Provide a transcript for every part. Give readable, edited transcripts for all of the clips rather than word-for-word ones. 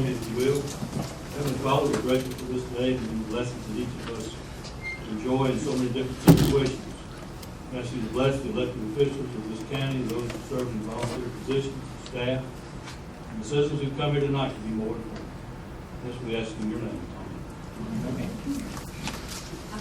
join me if you will. Heavenly Father, we're grateful for this day and the blessings that each of us enjoy in so many different situations. We ask you to bless the elected officials of this county, those who serve in volunteer positions, staff, and the citizens who come here tonight to be more informed. This we ask in your name. Amen.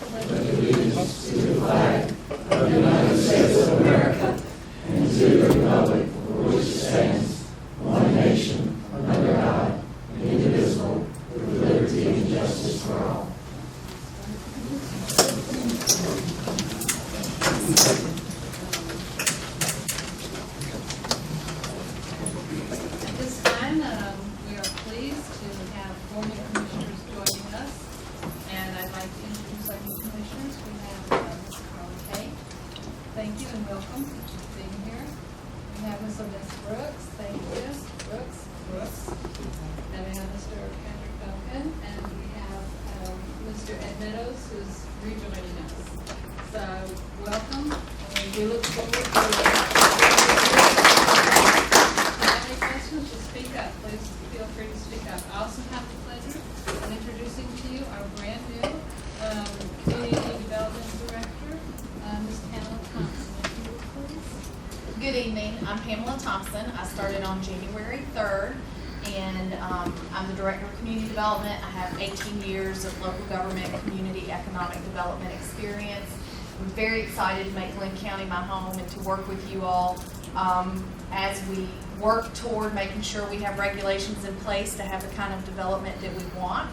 Allegiance to the flag of the United States of America and to the republic for which it stands, one nation, under God, indivisible, with liberty and justice for all. At this time, we are pleased to have 4 new commissioners joining us, and I'd like to introduce our new commissioners. We have Ms. Carla Kay. Thank you and welcome for being here. We have Ms. Brooks. Thank you, Ms. Brooks. And we have Mr. Patrick Duncan, and we have Mr. Ed Meadows, who's rejoining us. So, welcome, and we look forward to it. Questions, just speak up. Please feel free to speak up. I also have the pleasure of introducing to you our brand new Community Development Director, Ms. Pamela Thompson. If you would, please. Good evening. I'm Pamela Thompson. I started on January 3rd, and I'm the Director of Community Development. I have 18 years of local government, community economic development experience. I'm very excited to make Glynn County my home and to work with you all as we work toward making sure we have regulations in place to have the kind of development that we want.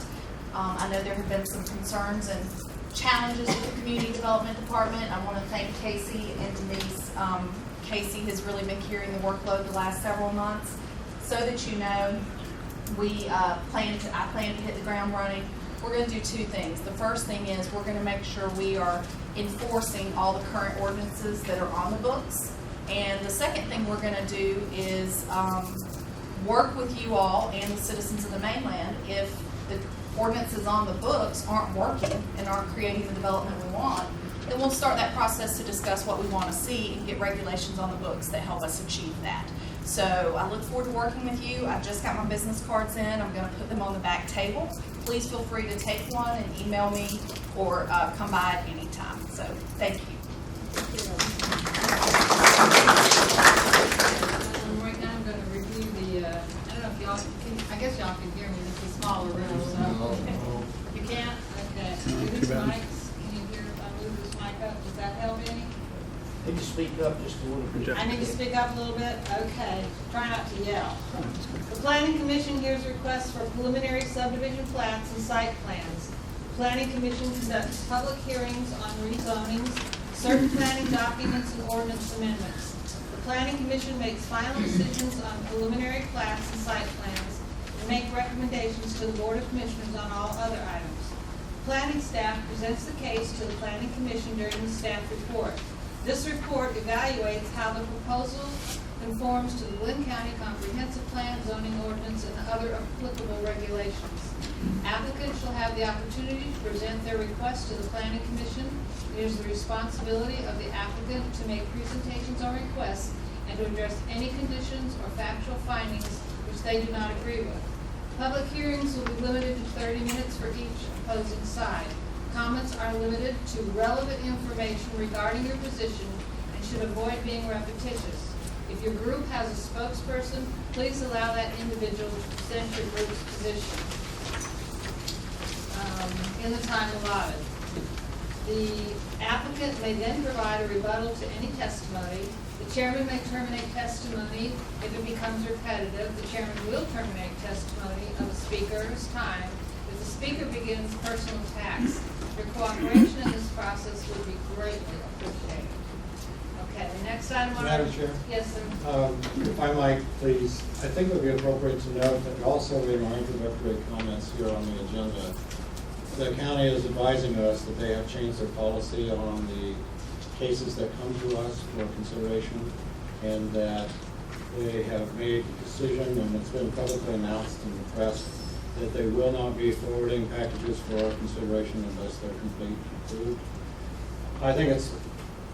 I know there have been some concerns and challenges with the Community Development Department. I want to thank Casey and Denise. Casey has really been carrying the workload the last several months. So that you know, I plan to hit the ground running. We're going to do 2 things. The first thing is we're going to make sure we are enforcing all the current ordinances that are on the books. And the second thing we're going to do is work with you all and the citizens of the mainland. If the ordinances on the books aren't working and aren't creating the development we want, then we'll start that process to discuss what we want to see and get regulations on the books that help us achieve that. So I look forward to working with you. I just got my business cards in. I'm going to put them on the back table. Please feel free to take one and email me or come by at any time. So thank you. Right now I'm going to review the, I don't know if y'all can, I guess y'all can hear me. It's a smaller room, so. You can't? Okay. Move this mic. Can you hear if I move this mic up? Does that help any? Can you speak up just a little bit? I need to speak up a little bit? Okay. Try not to yell. The Planning Commission hears requests for preliminary subdivision plats and site plans. The Planning Commission conducts public hearings on rezonings, certain planning documents, and ordinance amendments. The Planning Commission makes final decisions on preliminary plats and site plans and make recommendations to the Board of Commissioners on all other items. Planning staff presents the case to the Planning Commission during the staff report. This report evaluates how the proposal conforms to the Glynn County Comprehensive Plan, zoning ordinance, and other applicable regulations. Applicants shall have the opportunity to present their request to the Planning Commission. It is the responsibility of the applicant to make presentations on requests and to address any conditions or factual findings which they do not agree with. Public hearings will be limited to 30 minutes for each opposing side. Comments are limited to relevant information regarding your position and should avoid being repetitious. If your group has a spokesperson, please allow that individual to present your group's position in the time allotted. The applicant may then provide a rebuttal to any testimony. The chairman may terminate testimony if it becomes repetitive. The chairman will terminate testimony of a speaker's time if the speaker begins personal attacks. Your cooperation in this process would be greatly appreciated. Okay, the next item on Madam Chair? Yes, sir. If I might, please, I think it would be appropriate to note that also in our introductory comments here on the agenda, the county is advising us that they have changed their policy on the cases that come to us for consideration, and that they have made a decision, and it's been publicly announced in the press, that they will not be forwarding packages for our consideration unless they're complete and approved. I think it's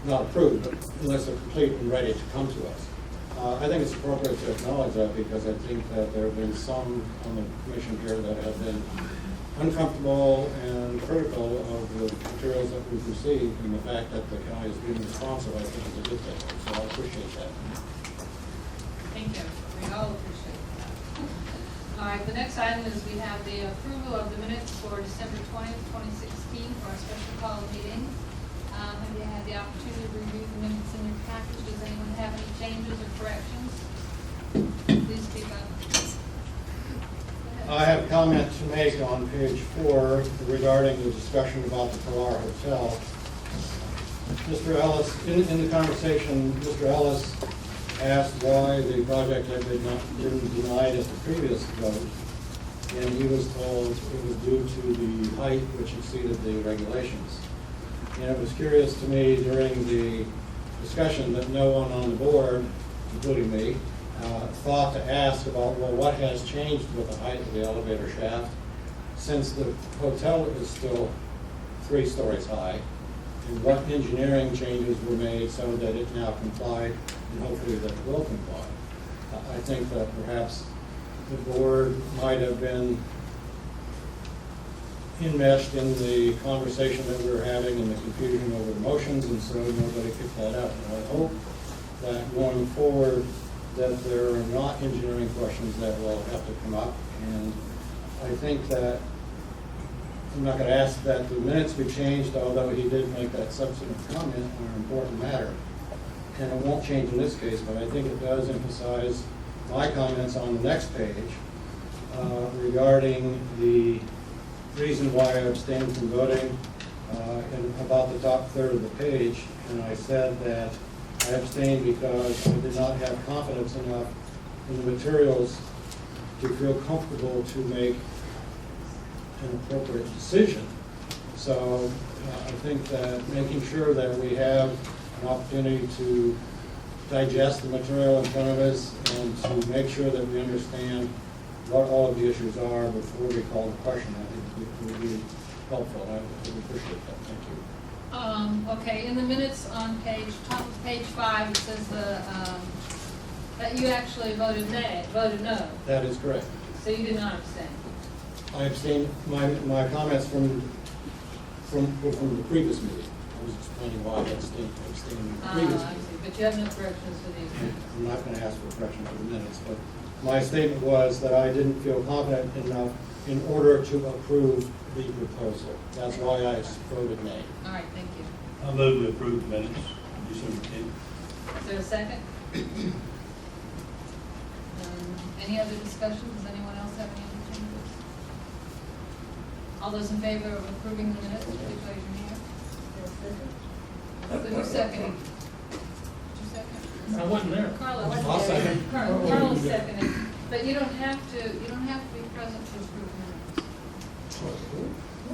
not approved, but unless they're complete and ready to come to us. I think it's appropriate to acknowledge that because I think that there have been some on the commission here that have been uncomfortable and critical of the materials that we've received, and the fact that the county is being responsive, I think is a good thing, so I appreciate that. Thank you. We all appreciate that. All right, the next item is we have the approval of the minutes for December 20th, 2016 for our special call meeting. Have you had the opportunity to review the minutes in your package? Does anyone have any changes or corrections? Please speak up. I have a comment to make on page 4 regarding the discussion about the Pilar Hotel. Mr. Ellis, in the conversation, Mr. Ellis asked why the project had been denied at the previous vote, and he was told it was due to the height which exceeded the regulations. And it was curious to me during the discussion that no one on the board, including me, thought to ask about, well, what has changed with the height of the elevator shaft since the hotel is still 3 stories high, and what engineering changes were made so that it now complied, and hopefully that it will comply. I think that perhaps the board might have been enmeshed in the conversation that we were having and the confusion over the motions, and so nobody picked that up. And I hope that going forward that there are not engineering questions that will have to come up. And I think that I'm not going to ask that the minutes be changed, although he did make that substantive comment on an important matter. And it won't change in this case, but I think it does emphasize my comments on the next page regarding the reason why I abstained from voting and about the top third of the page. And I said that I abstained because I did not have confidence enough in the materials to feel comfortable to make an appropriate decision. So I think that making sure that we have an opportunity to digest the material in front of us and to make sure that we understand what all of the issues are before we call the question, I think would be helpful. I would appreciate that. Thank you. Okay, in the minutes on top of page 5, it says that you actually voted no. That is correct. So you did not abstain. I abstained, my comments from the previous meeting. I was explaining why I abstained from the previous I meeting. see, but you have no corrections to these. I'm not going to ask for a correction for the minutes, but my statement was that I didn't feel confident enough in order to approve the proposal. That's why I voted nay. All right, thank you. I move to approve the minutes, December 10th. Is there a second? Any other discussion? Does anyone else have any other changes? All those in favor of approving the minutes, please raise your hand. Who's seconding? Who's second? I wasn't there. Carla. I'll second. Carla's seconding, but you don't have to be present to approve minutes.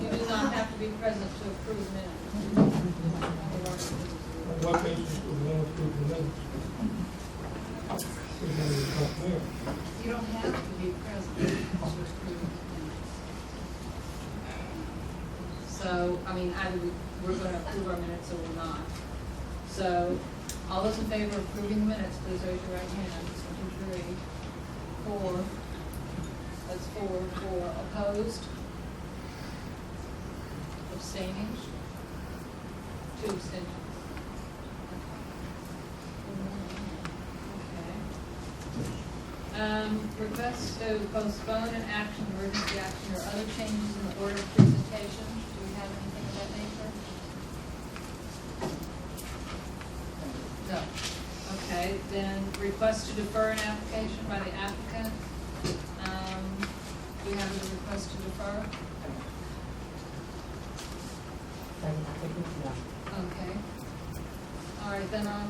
You do not have to be present to approve minutes. What basis do we want to approve the minutes? We're going to come there. You don't have to be present to approve minutes. So, I mean, either we're going to approve our minutes or we're not. So, all those in favor of approving the minutes, please raise your right hand. 1, 2, 3, 4. That's 4. Opposed? Abstaining? 2 abstentions. Okay. Request to postpone an action, emergency action, or other changes in the order of presentation. Do we have anything of that nature? No. Okay, then request to defer an application by the applicant. Do we have a request to defer? Okay. All right, then our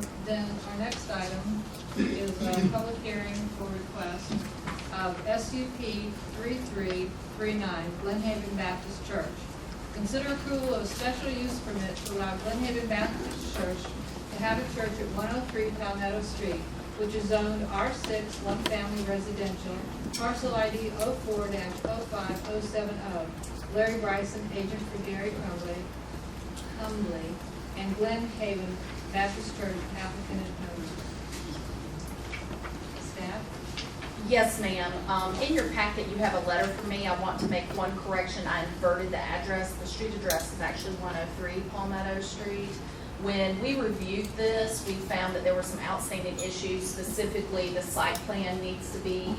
next item is a public hearing for request of SUP 3339, Glen Haven Baptist Church. Consider approval of a special use permit to allow Glen Haven Baptist Church to have a church at 103 Palmetto Street, which is zoned R6, one-family residential, parcel ID 04-05070. Larry Bryson, agent for Gary Humbly, and Glen Haven Baptist Church, applicant and owner. Yes, ma'am. In your packet, you have a letter from me. I want to make one correction. I inverted the address. The street address is actually 103 Palmetto Street. When we reviewed this, we found that there were some outstanding issues. Specifically, the site plan needs to be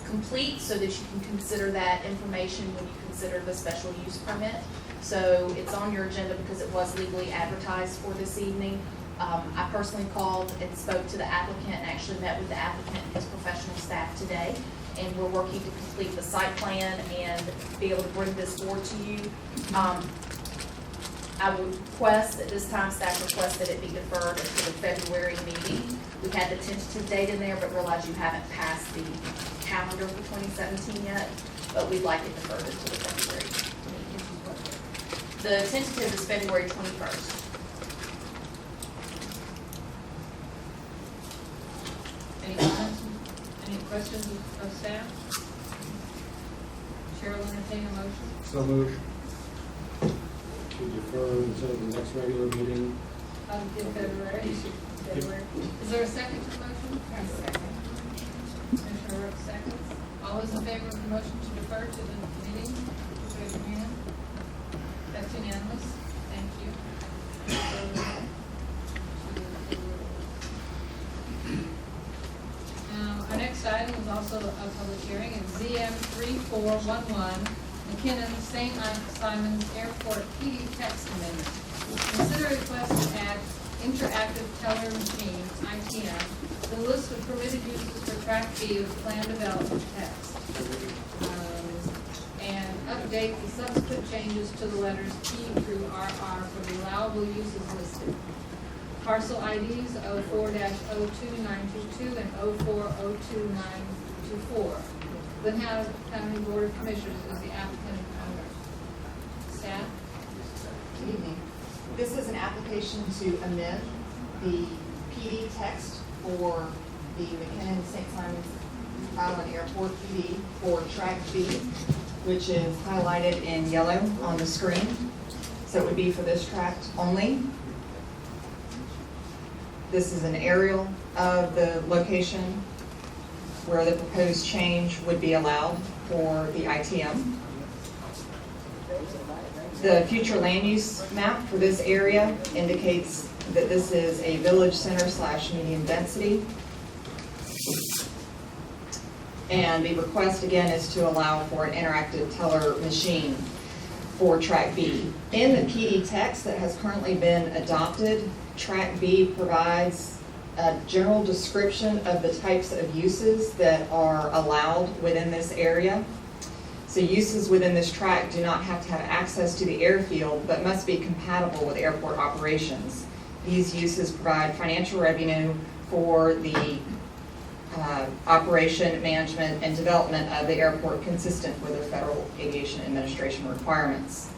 complete so that you can consider that information when you consider the special use permit. So it's on your agenda because it was legally advertised for this evening. I personally called and spoke to the applicant and actually met with the applicant and his professional staff today. And we're working to complete the site plan and be able to bring this forward to you. I would request, at this time, staff request that it be deferred until the February meeting. We had the tentative date in there, but realize you haven't passed the calendar for 2017 yet, but we'd like it deferred until the February meeting. The tentative is February 21st. Any comments, any questions of staff? Chair will entertain a motion. So moved. To defer until the next regular meeting. In February. Is there a second to the motion? Second. Commissioner Rook seconds. All those in favor of the motion to defer to the meeting, please raise your hand. That's unanimous. Thank you. Our next item is also a public hearing. It's ZM 3411, McKinnon St. Simon's Airport PD text amendment. Consider request to add interactive teller machines, ITM, to the list of permitted uses for track B of plan development text. And update the subsequent changes to the letters T through RR for the allowable uses listed. Parcel IDs 04-02922 and 04-02924. Glynn County Board of Commissioners is the applicant and owner. Staff? Good evening. This is an application to amend the PD text for the McKinnon St. Simon's Island Airport PD for track B, which is highlighted in yellow on the screen. So it would be for this tract only. This is an aerial of the location where the proposed change would be allowed for the ITM. The future land use map for this area indicates that this is a village center / medium density. And the request again is to allow for an interactive teller machine for track B. In the PD text that has currently been adopted, track B provides a general description of the types of uses that are allowed within this area. So uses within this tract do not have to have access to the airfield, but must be compatible with airport operations. These uses provide financial revenue for the operation, management, and development of the airport consistent with the Federal Aviation Administration requirements.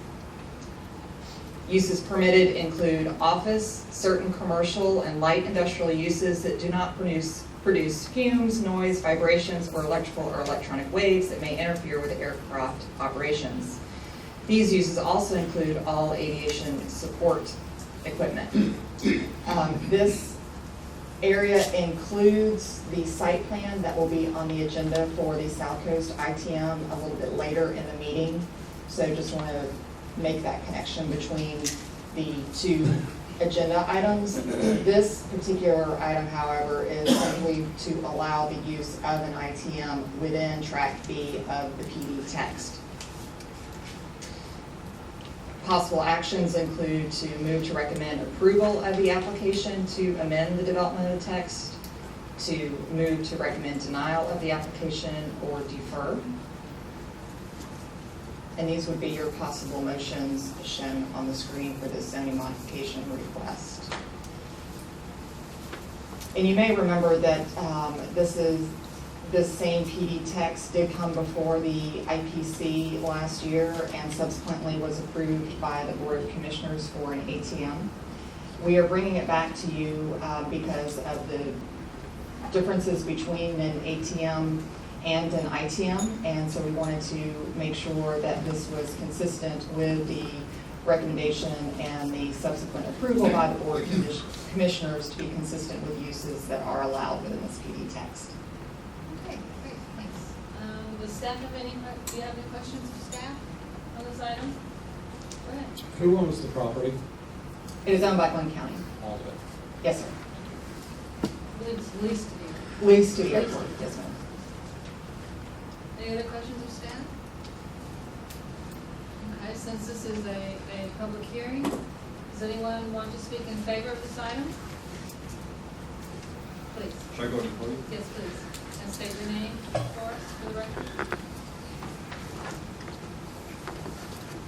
Uses permitted include office, certain commercial and light industrial uses that do not produce fumes, noise, vibrations, or electrical or electronic waves that may interfere with aircraft operations. These uses also include all aviation support equipment. This area includes the site plan that will be on the agenda for the South Coast ITM a little bit later in the meeting. So just want to make that connection between the two agenda items. This particular item, however, is simply to allow the use of an ITM within track B of the PD text. Possible actions include to move to recommend approval of the application to amend the development of the text, to move to recommend denial of the application, or defer. And these would be your possible motions shown on the screen for this zoning modification request. And you may remember that this same PD text did come before the IPC last year and subsequently was approved by the Board of Commissioners for an ATM. We are bringing it back to you because of the differences between an ATM and an ITM, and so we wanted to make sure that this was consistent with the recommendation and the subsequent approval by the Board of Commissioners to be consistent with uses that are allowed within this PD text. Okay, Does staff have any, do you have any questions for staff on this item? Go ahead. Who owns the property? It is owned by Glynn County. All of it. Yes, sir. It's leased to you. Leased to the airport, yes, ma'am. Any other questions of staff? Okay, since this is a public hearing, does anyone want to speak in favor of this item? Please. Should I go ahead and call you? Yes, please. And state your name for us, for the record.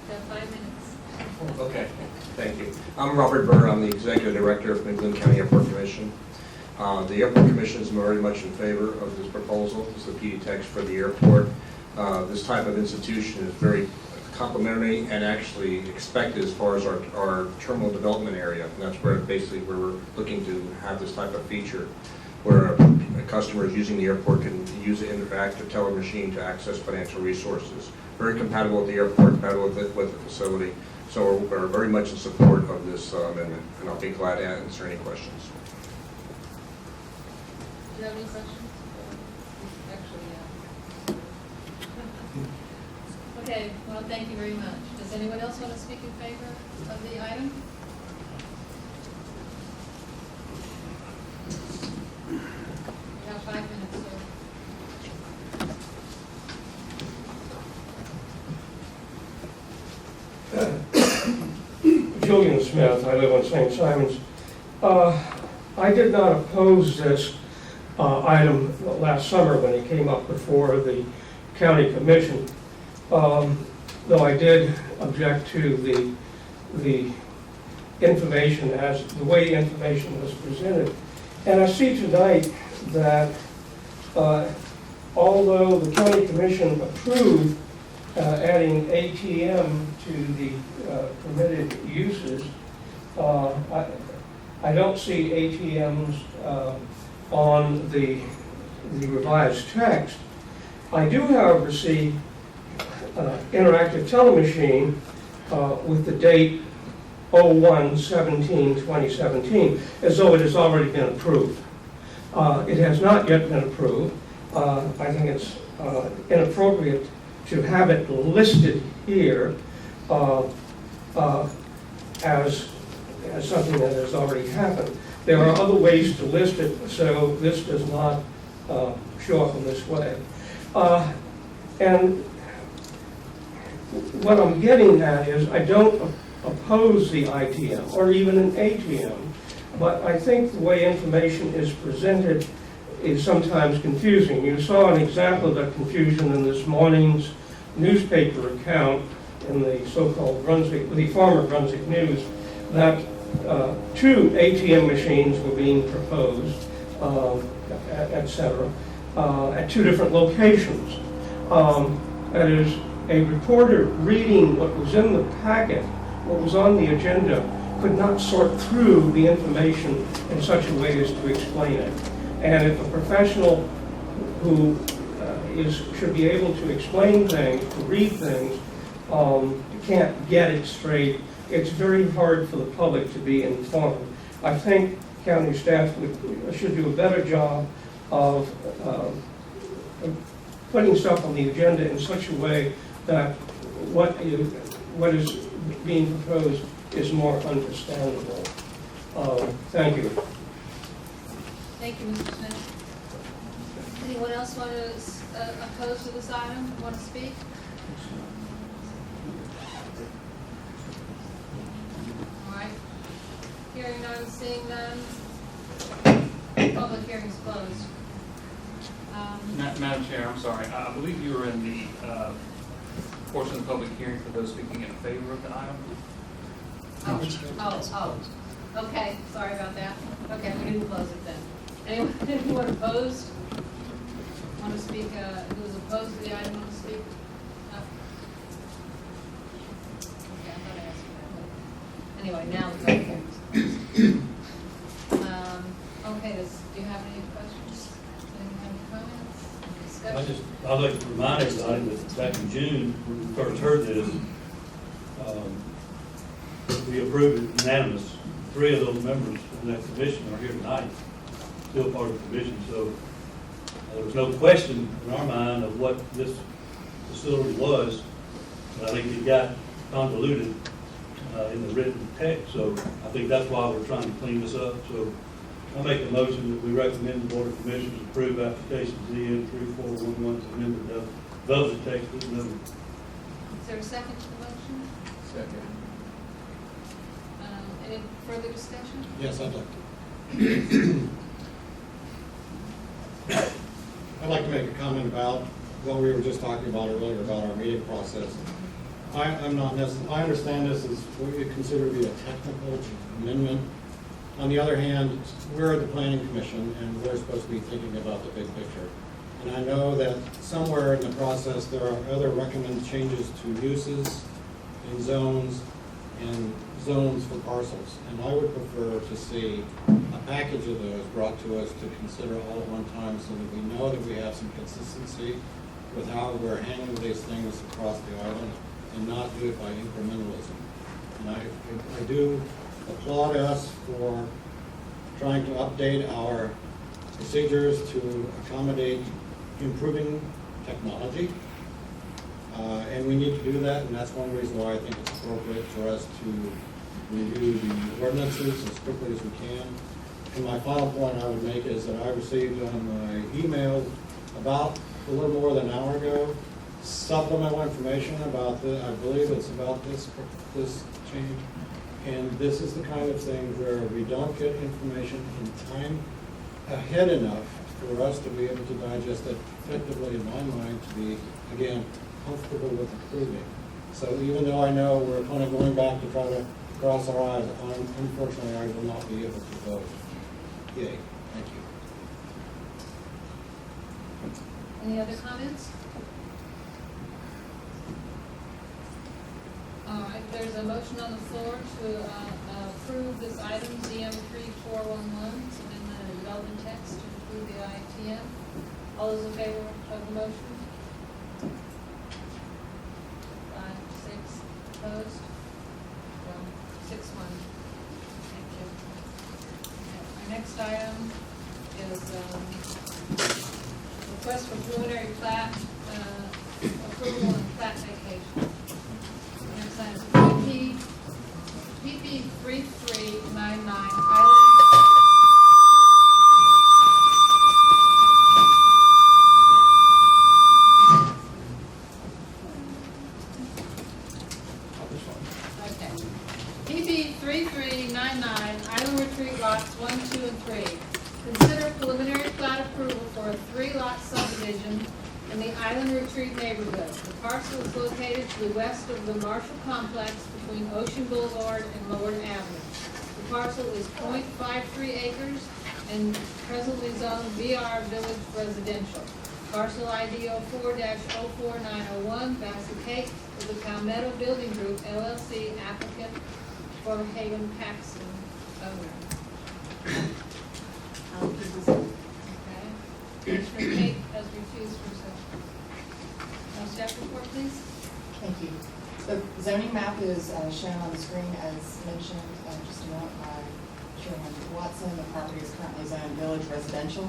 You have 5 minutes. Okay, thank you. I'm Robert Burr. I'm the Executive Director of the Glynn County Airport Commission. The Airport Commission is very much in favor of this proposal. This is a PD text for the airport. This type of institution is very complementary and actually expected as far as our terminal development area. And that's where basically where we're looking to have this type of feature where a customer is using the airport can use an interactive teller machine to access financial resources. Very compatible with the airport, compatible with the facility. So we're very much in support of this amendment, and I'll be glad to answer any questions. Do you have any questions? Actually, yeah. Okay, well, thank you very much. Does anyone else want to speak in favor of the item? You have 5 minutes, sir. Julian Smith, I live on St. Simons. I did not oppose this item last summer when it came up before the county commission, though I did object to the information as the way information was presented. And I see tonight that although the county commission approved adding ATM to the permitted uses, I don't see ATMs on the revised text. I do, however, see interactive telemachine with the date 01/17/2017 as though it has already been approved. It has not yet been approved. I think it's inappropriate to have it listed here as something that has already happened. There are other ways to list it, so this does not show up in this way. And what I'm getting at is I don't oppose the ITM or even an ATM, but I think the way information is presented is sometimes confusing. You saw an example of that confusion in this morning's newspaper account in the so-called Brunswick, the former Brunswick News, that 2 ATM machines were being proposed, et cetera, at 2 different locations. That is, a reporter reading what was in the packet, what was on the agenda, could not sort through the information in such a way as to explain it. And if a professional who should be able to explain things, to read things, can't get it straight, it's very hard for the public to be informed. I think county staff should do a better job of putting stuff on the agenda in such a way that what is being proposed is more understandable. Thank you. Thank you, Mr. Smith. Anyone else want to oppose to this item, want to speak? All right. Hearing none, seeing none. Public hearing is closed. Madam Chair, I'm sorry. I believe you were in the portion of the public hearing for those speaking in favor of the item. Okay, sorry about that. Okay, we didn't close it then. Anyone opposed? Want to speak, who is opposed to the item, want to speak? No? Okay, I thought I asked you that. Anyway, now the public hearing is closed. Okay, do you have any questions? Anyone have any comments? Discussion? I'd like to remind everybody that back in June, when we first heard this, we approved it unanimous. 3 of those members of that commission are here tonight, still part of the commission. So There was no question in our mind of what this facility was, but I think it got convoluted in the written text, so I think that's why we're trying to clean this up. So I make a motion that we recommend the Board of Commissioners approve application ZN 3411 to amend the development text as noted. Is there a second to the motion? Second. Any further discussion? Yes, I'd like to. I'd like to make a comment about what we were just talking about earlier about our meeting process. I'm not necessarily, I understand this as what we consider to be a technical amendment. On the other hand, we're at the Planning Commission and we're supposed to be thinking about the big picture. And I know that somewhere in the process there are other recommended changes to uses in zones and zones for parcels. And I would prefer to see a package of those brought to us to consider all at one time so that we know that we have some consistency with how we're handling these things across the island and not do it by incrementalism. And I do applaud us for trying to update our procedures to accommodate improving technology. And we need to do that, and that's one reason why I think it's appropriate for us to review the ordinances as quickly as we can. And my final point I would make is that I received on my email about a little more than an hour ago supplemental information about the, I believe it's about this change. And this is the kind of thing where we don't get information in time ahead enough for us to be able to digest it effectively, in my mind, to be, again, comfortable with approving. So even though I know we're kind of going back to try to cross our eyes, unfortunately, I will not be able to vote. Yay. Thank you. Any other comments? All right, there's a motion on the floor to approve this item, ZM 3411, in the development text to include the ITM. All those in favor of the motion? 5, 6, opposed? 6-1. Thank you. Our next item is request for preliminary plat, approval and plat vacation. Next item is PP 3399 Island. Okay. PP 3399 Island Retreat lots 1, 2, and 3. Consider preliminary plat approval for a 3-lot subdivision in the Island Retreat neighborhood. The parcel is located to the west of the Marshall Complex between Ocean Boulevard and Lower Avenue. The parcel is .53 acres and presently zoned VR Village Residential. Parcel ID 04-04901, Bassett Cake, is the Palmetto Building Group, LLC, applicant for Haven Paxton, owner. Okay. Commissioner Kate has recused herself. Staff report, please. Thank you. The zoning map is shown on the screen as mentioned just a moment by Chairman Watson. The property is currently zoned village residential.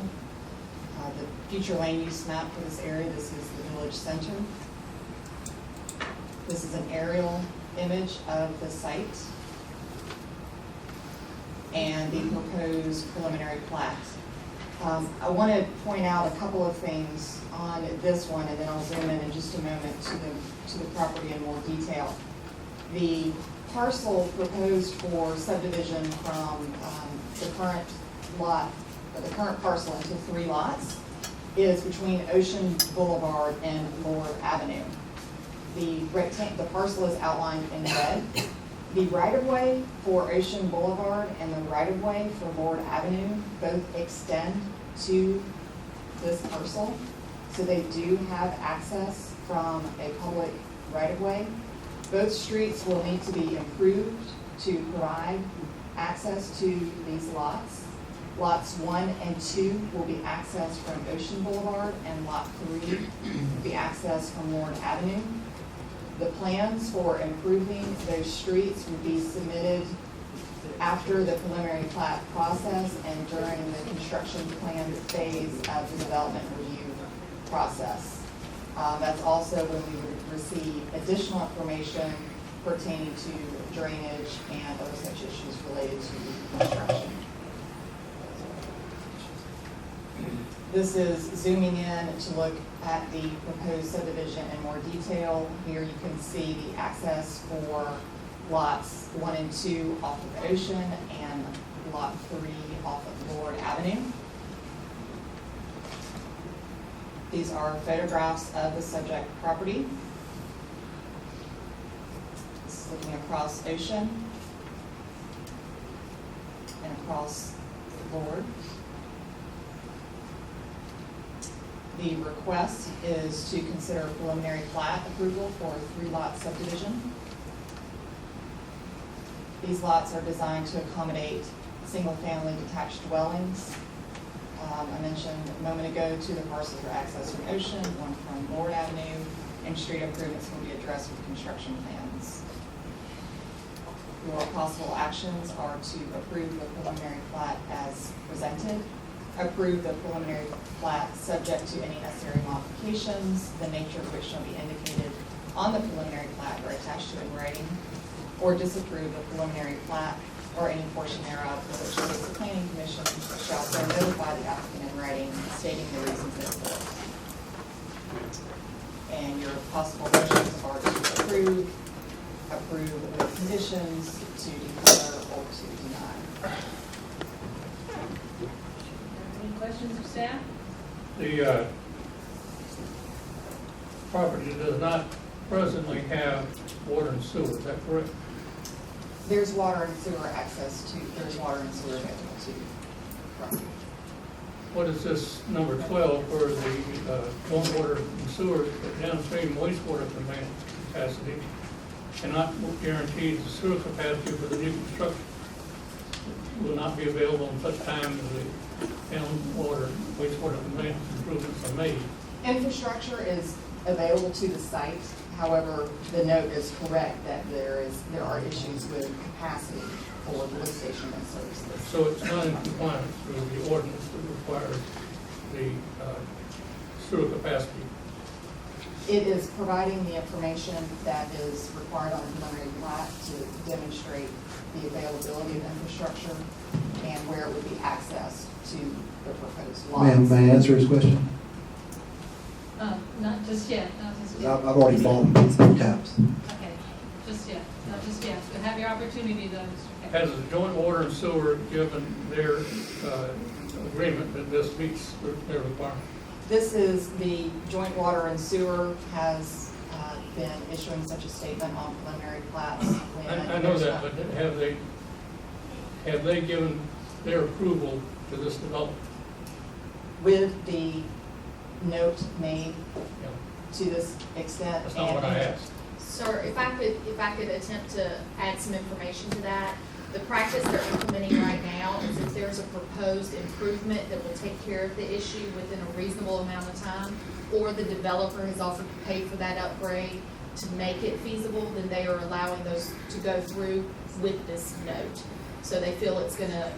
The future land use map for this area, this is the village center. This is an aerial image of the site and the proposed preliminary plat. I want to point out a couple of things on this one, and then I'll zoom in just a moment to the property in more detail. The parcel proposed for subdivision from the current lot, or the current parcel into 3 lots, is between Ocean Boulevard and Lord Avenue. The parcel is outlined in red. The right-of-way for Ocean Boulevard and the right-of-way for Lord Avenue both extend to this parcel. So they do have access from a public right-of-way. Both streets will need to be improved to provide access to these lots. Lots 1 and 2 will be accessed from Ocean Boulevard, and Lot 3 will be accessed from Lord Avenue. The plans for improving those streets would be submitted after the preliminary plat process and during the construction plan phase of the development review process. That's also when we would receive additional information pertaining to drainage and other such issues related to construction. This is zooming in to look at the proposed subdivision in more detail. Here you can see the access for lots 1 and 2 off of Ocean and lot 3 off of Lord Avenue. These are photographs of the subject property. This is looking across Ocean and across Lord. The request is to consider preliminary plat approval for a 3-lot subdivision. These lots are designed to accommodate single-family detached dwellings. I mentioned a moment ago, 2 of the parcels are accessed from Ocean, 1 from Lord Avenue, and street improvements will be addressed with construction plans. Your possible actions are to approve the preliminary plat as presented, approve the preliminary plat subject to any necessary modifications, the nature of which shall be indicated on the preliminary plat or attached to in writing, or disapprove the preliminary plat or any portion thereof for which the planning commission shall so notify the applicant in writing stating the reasons therefore. And your possible motions are to approve with conditions, to declare, or to deny. Any questions of staff? The property does not presently have water and sewer, is that correct? There's water and sewer access to, there's water and sewer available to the property. What is this number 12 for the joint water and sewer downstream wastewater capacity cannot guarantee the sewer capacity for the new construction? Will not be available in such time as the down water, wastewater conveyance improvements are made. Infrastructure is available to the site. However, the note is correct that there are issues with capacity for the lift station and services. So it's not in compliance with the ordinance that requires the sewer capacity. It is providing the information that is required on the preliminary plat to demonstrate the availability of infrastructure and where it would be accessed to the proposed lots. Ma'am, may I answer his question? Not just yet, not just yet. I've already bought them 3 times. Okay, just yet, not just yet. You'll have your opportunity though, Mr. Has the joint water and sewer given their agreement that this meets their requirement? This is the joint water and sewer has been issuing such a statement on preliminary plats. I know that, but have they given their approval to this development? With the note made Yeah. to this extent. That's not what I asked. Sir, if I could attempt to add some information to that. The practice they're implementing right now is if there's a proposed improvement that will take care of the issue within a reasonable amount of time, or the developer has offered to pay for that upgrade to make it feasible, then they are allowing those to go through with this note. So they feel it's gonna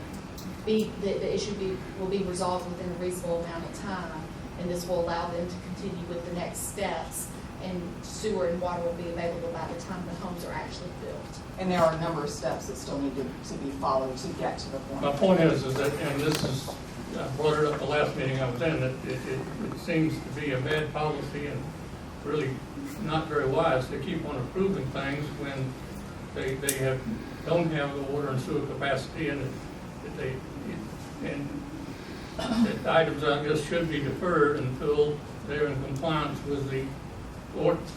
be, the issue will be resolved within a reasonable amount of time, and this will allow them to continue with the next steps, and sewer and water will be available by the time the homes are actually built. And there are a number of steps that still need to be followed to get to the point. My point is that, and this is, I brought it up the last meeting I was in, that it seems to be a bad policy and really not very wise to keep on approving things when they don't have the water and sewer capacity, and that items I guess should be deferred until they're in compliance with the ordinance,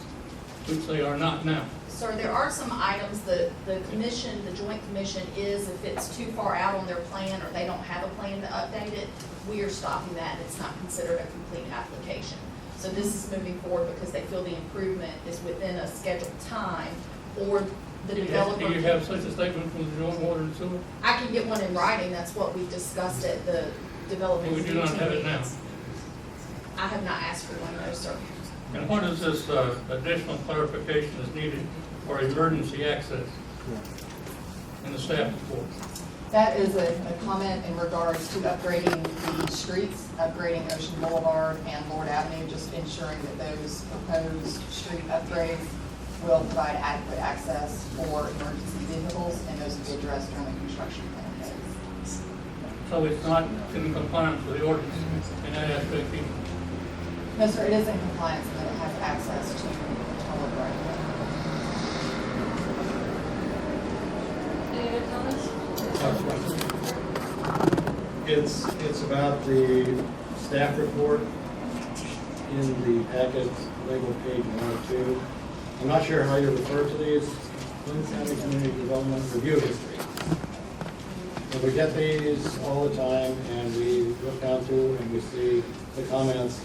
which they are not now. Sir, there are some items that the commission, the joint commission is, if it's too far out on their plan or they don't have a plan to update it, we are stopping that. It's not considered a complete application. So this is moving forward because they feel the improvement is within a scheduled time, or the developer. Do you have such a statement from the joint water and sewer? I can get one in writing. That's what we discussed at the development. We do not have it now. I have not asked for one, no, sir. And what is this additional clarification is needed for emergency access? in the staff report? That is a comment in regards to upgrading the streets, upgrading Ocean Boulevard and Lord Avenue, just ensuring that those proposed street upgrades will provide adequate access for emergency vehicles, and those will be addressed during the construction plan phase. So it's not in compliance with the ordinance in that aspect either. No, sir, it is in compliance, and that it has access to public right of way. Any other comments? It's about the staff report in the packet, labeled page 102. I'm not sure how you refer to these, Glynn County Community Development Review History. And we get these all the time, and we look down through and we see the comments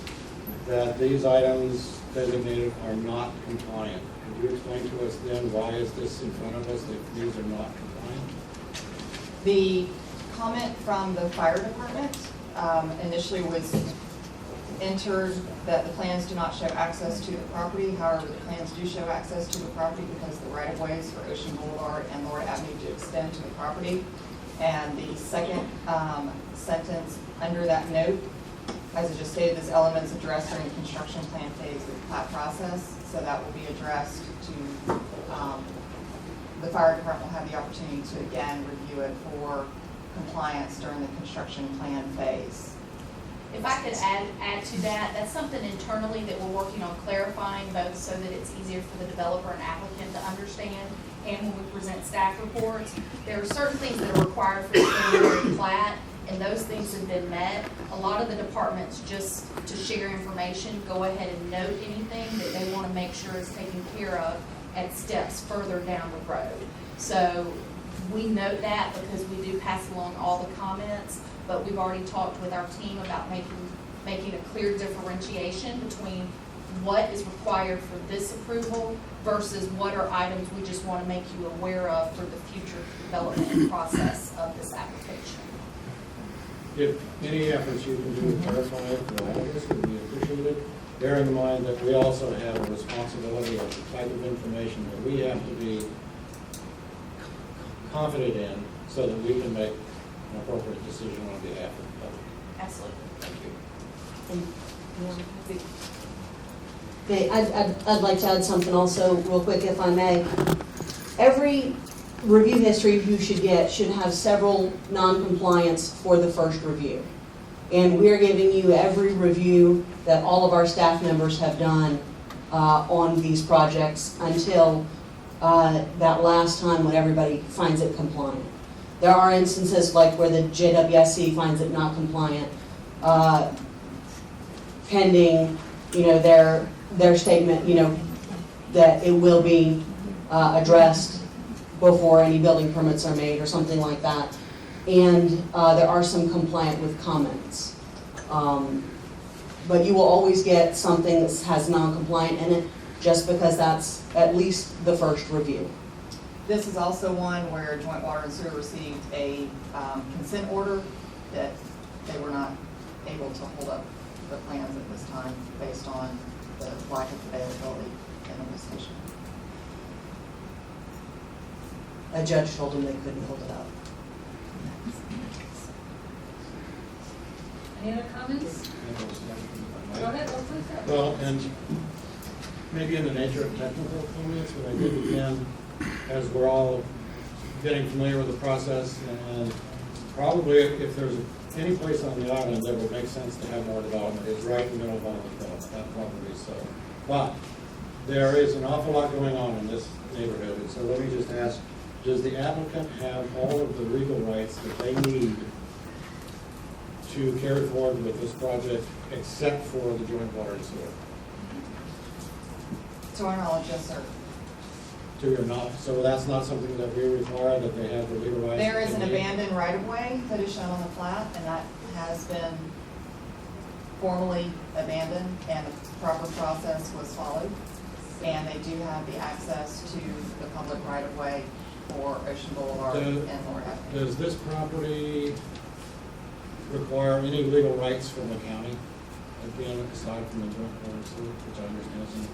that these items designated are not compliant. Could you explain to us then, why is this in front of us, that these are not compliant? The comment from the fire department initially was entered that the plans do not show access to the property. However, the plans do show access to the property because the right-of-ways for Ocean Boulevard and Lord Avenue do extend to the property. And the second sentence under that note, as I just stated, this element is addressed during the construction plan phase of the plat process. So that will be addressed to, the fire department will have the opportunity to again review it for compliance during the construction plan phase. If I could add to that, that's something internally that we're working on clarifying, both so that it's easier for the developer and applicant to understand, and when we present staff reports. There are certain things that are required for the preliminary plat, and those things have been met. A lot of the departments, just to share information, go ahead and note anything that they want to make sure is taken care of at steps further down the road. So we note that because we do pass along all the comments, but we've already talked with our team about making a clear differentiation between what is required for this approval versus what are items we just want to make you aware of for the future development process of this application. If any efforts you can do to clarify for all of this would be appreciated, bearing in mind that we also have a responsibility of the type of information that we have to be confident in so that we can make an appropriate decision on behalf of the public. Absolutely. Thank you. Okay, I'd like to add something also real quick, if I may. Every review history you should get should have several non-compliance for the first review. And we're giving you every review that all of our staff members have done on these projects until that last time when everybody finds it compliant. There are instances like where the JWSC finds it not compliant, pending, their statement, that it will be addressed before any building permits are made or something like that. And there are some compliant with comments. But you will always get something that has non-compliant in it just because that's at least the first review. This is also one where Joint Water and Sewer received a consent order that they were not able to hold up the plans at this time based on the lack of availability in the station. A judge told them they couldn't hold it up. Any other comments? Go ahead, please. Well, and maybe in the nature of technical comments, but I think again, as we're all getting familiar with the process, and probably if there's any place on the island that would make sense to have more development, it's right in the middle of island development, that probably so. But there is an awful lot going on in this neighborhood, and so let me just ask, does the applicant have all of the legal rights that they need to carry forward with this project, except for the joint water and sewer? To our knowledge, yes, sir. To your knowledge, so that's not something that we require, that they have the legal rights? There is that an they need? abandoned right-of-way that is shown on the plat, and that has been formally abandoned, and the proper process was followed. And they do have the access to the public right-of-way for Ocean Boulevard and Lord Avenue. Does this property require any legal rights from the county, again, aside from the joint water and sewer, which I understand is in the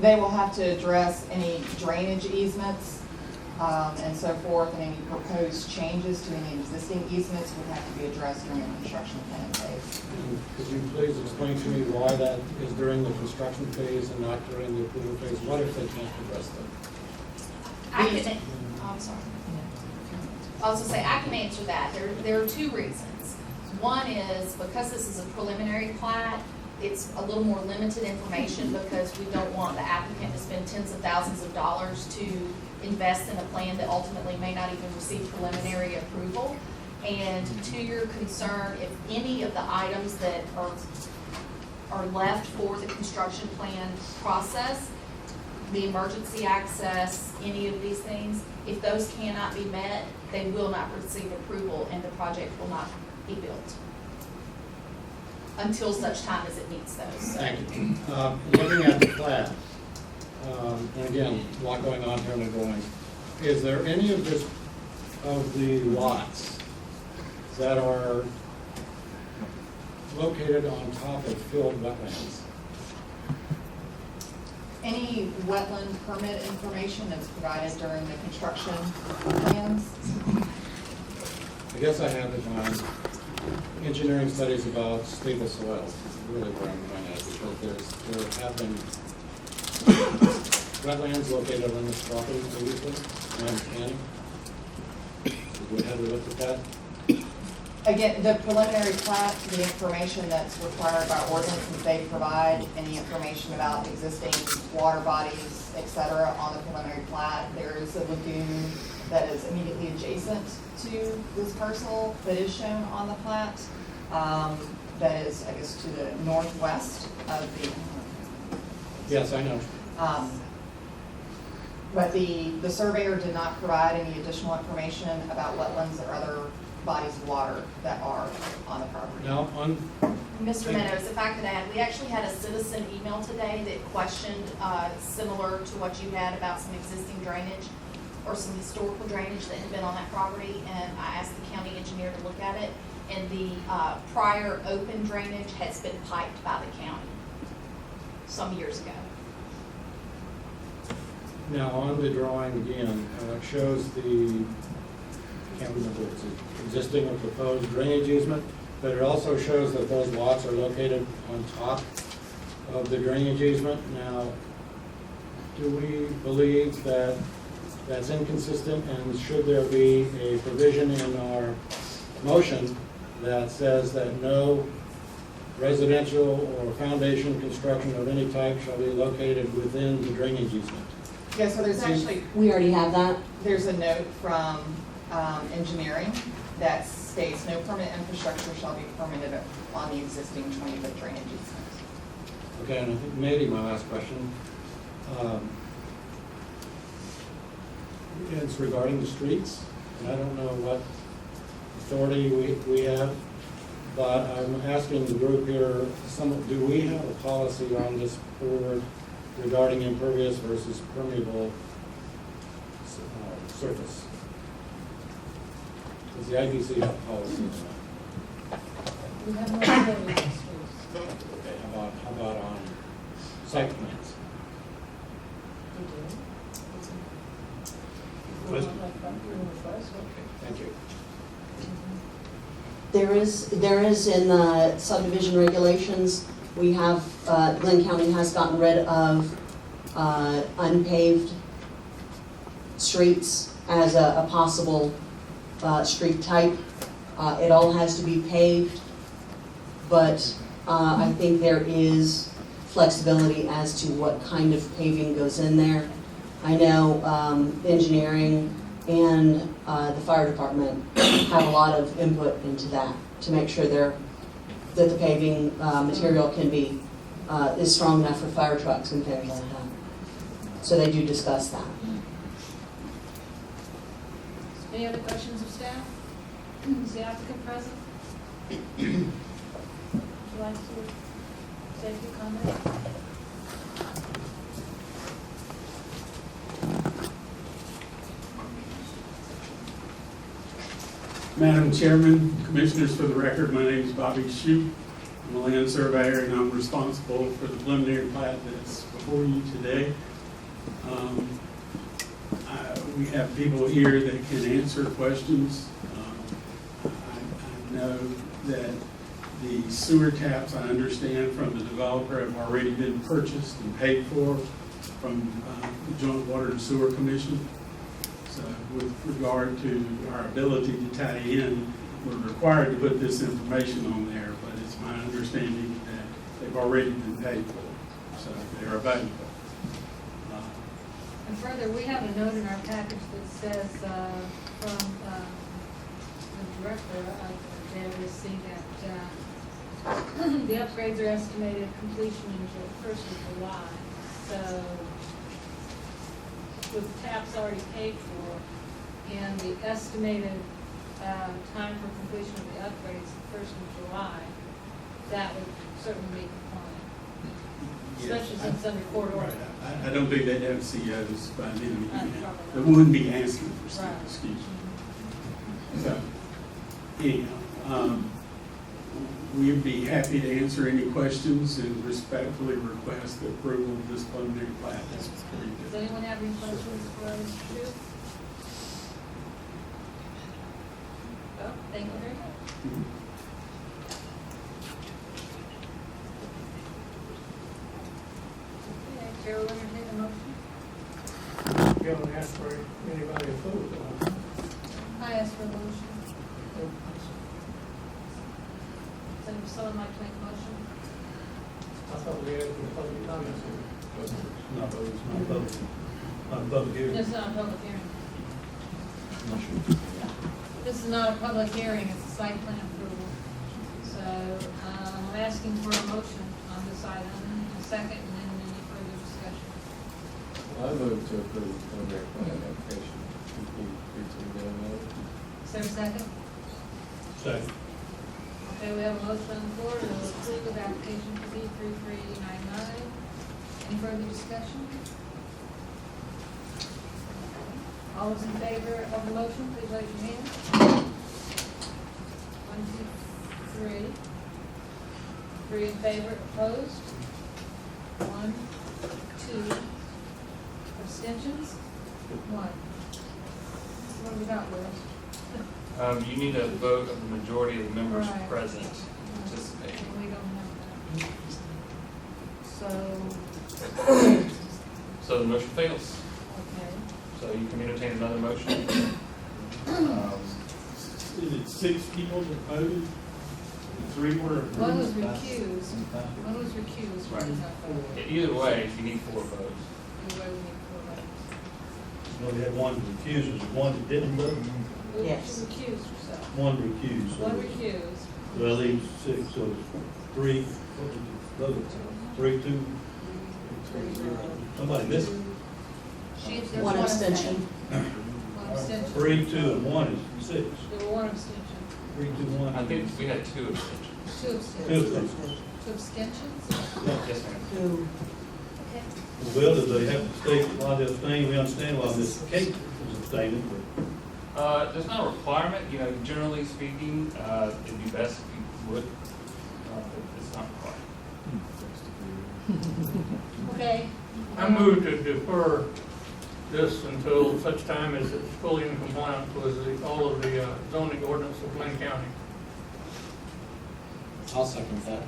They will have to address any drainage easements and so forth, and any proposed changes to any existing easements would have to be addressed during the construction plan phase. Could you please explain to me why that is during the construction phase and not during the approval phase? What if they can't address that? I can, I'm sorry. I was gonna say, I can answer that. There are two reasons. One is because this is a preliminary plat, it's a little more limited information because we don't want the applicant to spend tens of thousands of dollars to invest in a plan that ultimately may not even receive preliminary approval. And to your concern, if any of the items that are left for the construction plan process, the emergency access, any of these things, if those cannot be met, they will not receive approval and the project will not be built until such time as it meets those. Thank you. Looking at the plat, and again, a lot going on here in the drawing, is there any of the lots that are located on top of filled wetlands? Any wetland permit information that's provided during the construction plans? I guess I have it on engineering studies about stable soils, really where I'm going at, because there have been wetlands located on this property previously, my understanding. Did we have a look at that? Again, the preliminary plat, the information that's required by ordinance, is they provide any information about existing water bodies, et cetera, on the preliminary plat. There is a lagoon that is immediately adjacent to this parcel that is shown on the plat. That is, I guess, to the northwest of the. Yes, I know. But the surveyor did not provide any additional information about wetlands or other bodies of water that are on the property. Now, on, Mr. Meadows, if I could add, we actually had a citizen email today that questioned, similar to what you had about some existing drainage or some historical drainage that had been on that property, and I asked the county engineer to look at it, and the prior open drainage has been piped by the county some years ago. now on the drawing again, it shows the, I can't remember if it's existing or proposed drainage easement, but it also shows that those lots are located on top of the drainage easement. Now, do we believe that that's inconsistent, and should there be a provision in our motion that says that no residential or foundation construction of any type shall be located within the drainage easement? Yeah, so there's actually, We already have that. there's a note from engineering that states no permanent infrastructure shall be permitted on the existing 20-foot drainage easement. Okay, and I think maybe my last question. It's regarding the streets, and I don't know what authority we have, but I'm asking the group here, do we have a policy on this board regarding impervious versus permeable surface? Does the IBC have a policy on that? We have no authority on streets. Okay, how about on site plans? We do. Question? Okay, thank you. There is in the subdivision regulations, we have, Glynn County has gotten rid of unpaved streets as a possible street type. It all has to be paved, but I think there is flexibility as to what kind of paving goes in there. I know engineering and the fire department have a lot of input into that to make sure that the paving material can be, is strong enough for fire trucks and things like that. So they do discuss that. Any other questions of staff? Is the applicant present? Would you like to say a few comments? Madam Chairman, Commissioners, for the record, my name is Bobby Shoup. I'm a land surveyor and I'm responsible for the preliminary plat that's before you today. we have people here that can answer questions. I know that the sewer taps, I understand from the developer, have already been purchased and paid for from the Joint Water and Sewer Commission. So with regard to our ability to tie in, we're required to put this information on there, but it's my understanding that they've already been paid for, so they're available. And further, we have a note in our package that says from the director of the JRC that the upgrades are estimated completion until the 1st of July. So with taps already paid for and the estimated time for completion of the upgrades, the 1st of July, that would certainly be compliant, especially since it's under court order. Right. I don't think they have COs by then. They Probably wouldn't be asking for Right. COs, excuse me. So, anyhow, we'd be happy to answer any questions and respectfully request the approval of this preliminary plat. Does anyone have any questions for Mr. Chu? Oh, thank you very much. Okay, Chair will entertain a motion. You haven't asked for anybody opposed, I ask for a motion. Does someone like to make a motion? I thought we had some public comments here. Not a public hearing. This is not a public hearing. This is not a public hearing, it's a site plan approval. So, I'm asking for a motion on this item, a second, and then any further discussion. I move to approve the preliminary plan application. Is there a second? Second. Okay, we have a motion on the floor to approve the application for B 3399. Any further discussion? All those in favor of the motion, please raise your hand. 1, 2, 3. 3 in favor, opposed? 1, 2. Abstentions? 1. What have we got, Will? You need a vote of the majority of the members Right. present to participate. And we don't have that. So, So the motion fails. okay. So you can entertain another motion. Is it 6 people that voted? 3 were approved? One was recused. One was recused. One was not voted. Either way, you need 4 votes. Either way, we need 4 votes. No, we had one recused, was one that didn't vote, Yes. She recused herself. one recused. One recused. So that leaves 6, so it's 3, what was the vote? 3, 2, somebody missed it. There's One abstention. One abstention. 3, 2, and 1 is 6. There were one abstention. 3, 2, 1. I think we had 2 abstentions. 2 Two abstentions. abstentions. 2 abstentions? Yes, ma'am. Okay. Well, do they have to state why they abstained? We understand why Ms. Kate was abstaining, but There's not a requirement, generally speaking, it'd be best if you would, but it's not required. Okay. I move to defer this until such time as it's fully in compliance with all of the zoning ordinance of Glynn County. I'll second that.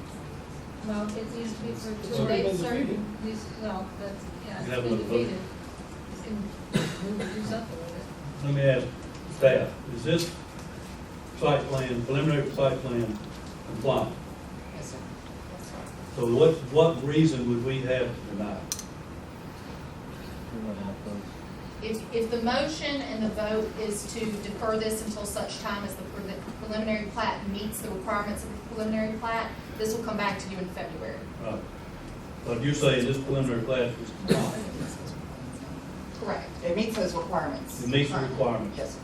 No, it needs to be for It's 2 already days been certain. defeated. No, that's, yeah, You it's have been another vote. defeated. You can do something with it. let me ask staff, is this site plan, preliminary site plan compliant? Yes, sir. So what reason would we have to deny it? If the motion and the vote is to defer this until such time as the preliminary plat meets the requirements of the preliminary plat, this will come back to you in February. Right. But you're saying this preliminary plat is compliant, Correct. It meets those requirements. it meets the requirements Yes, sir.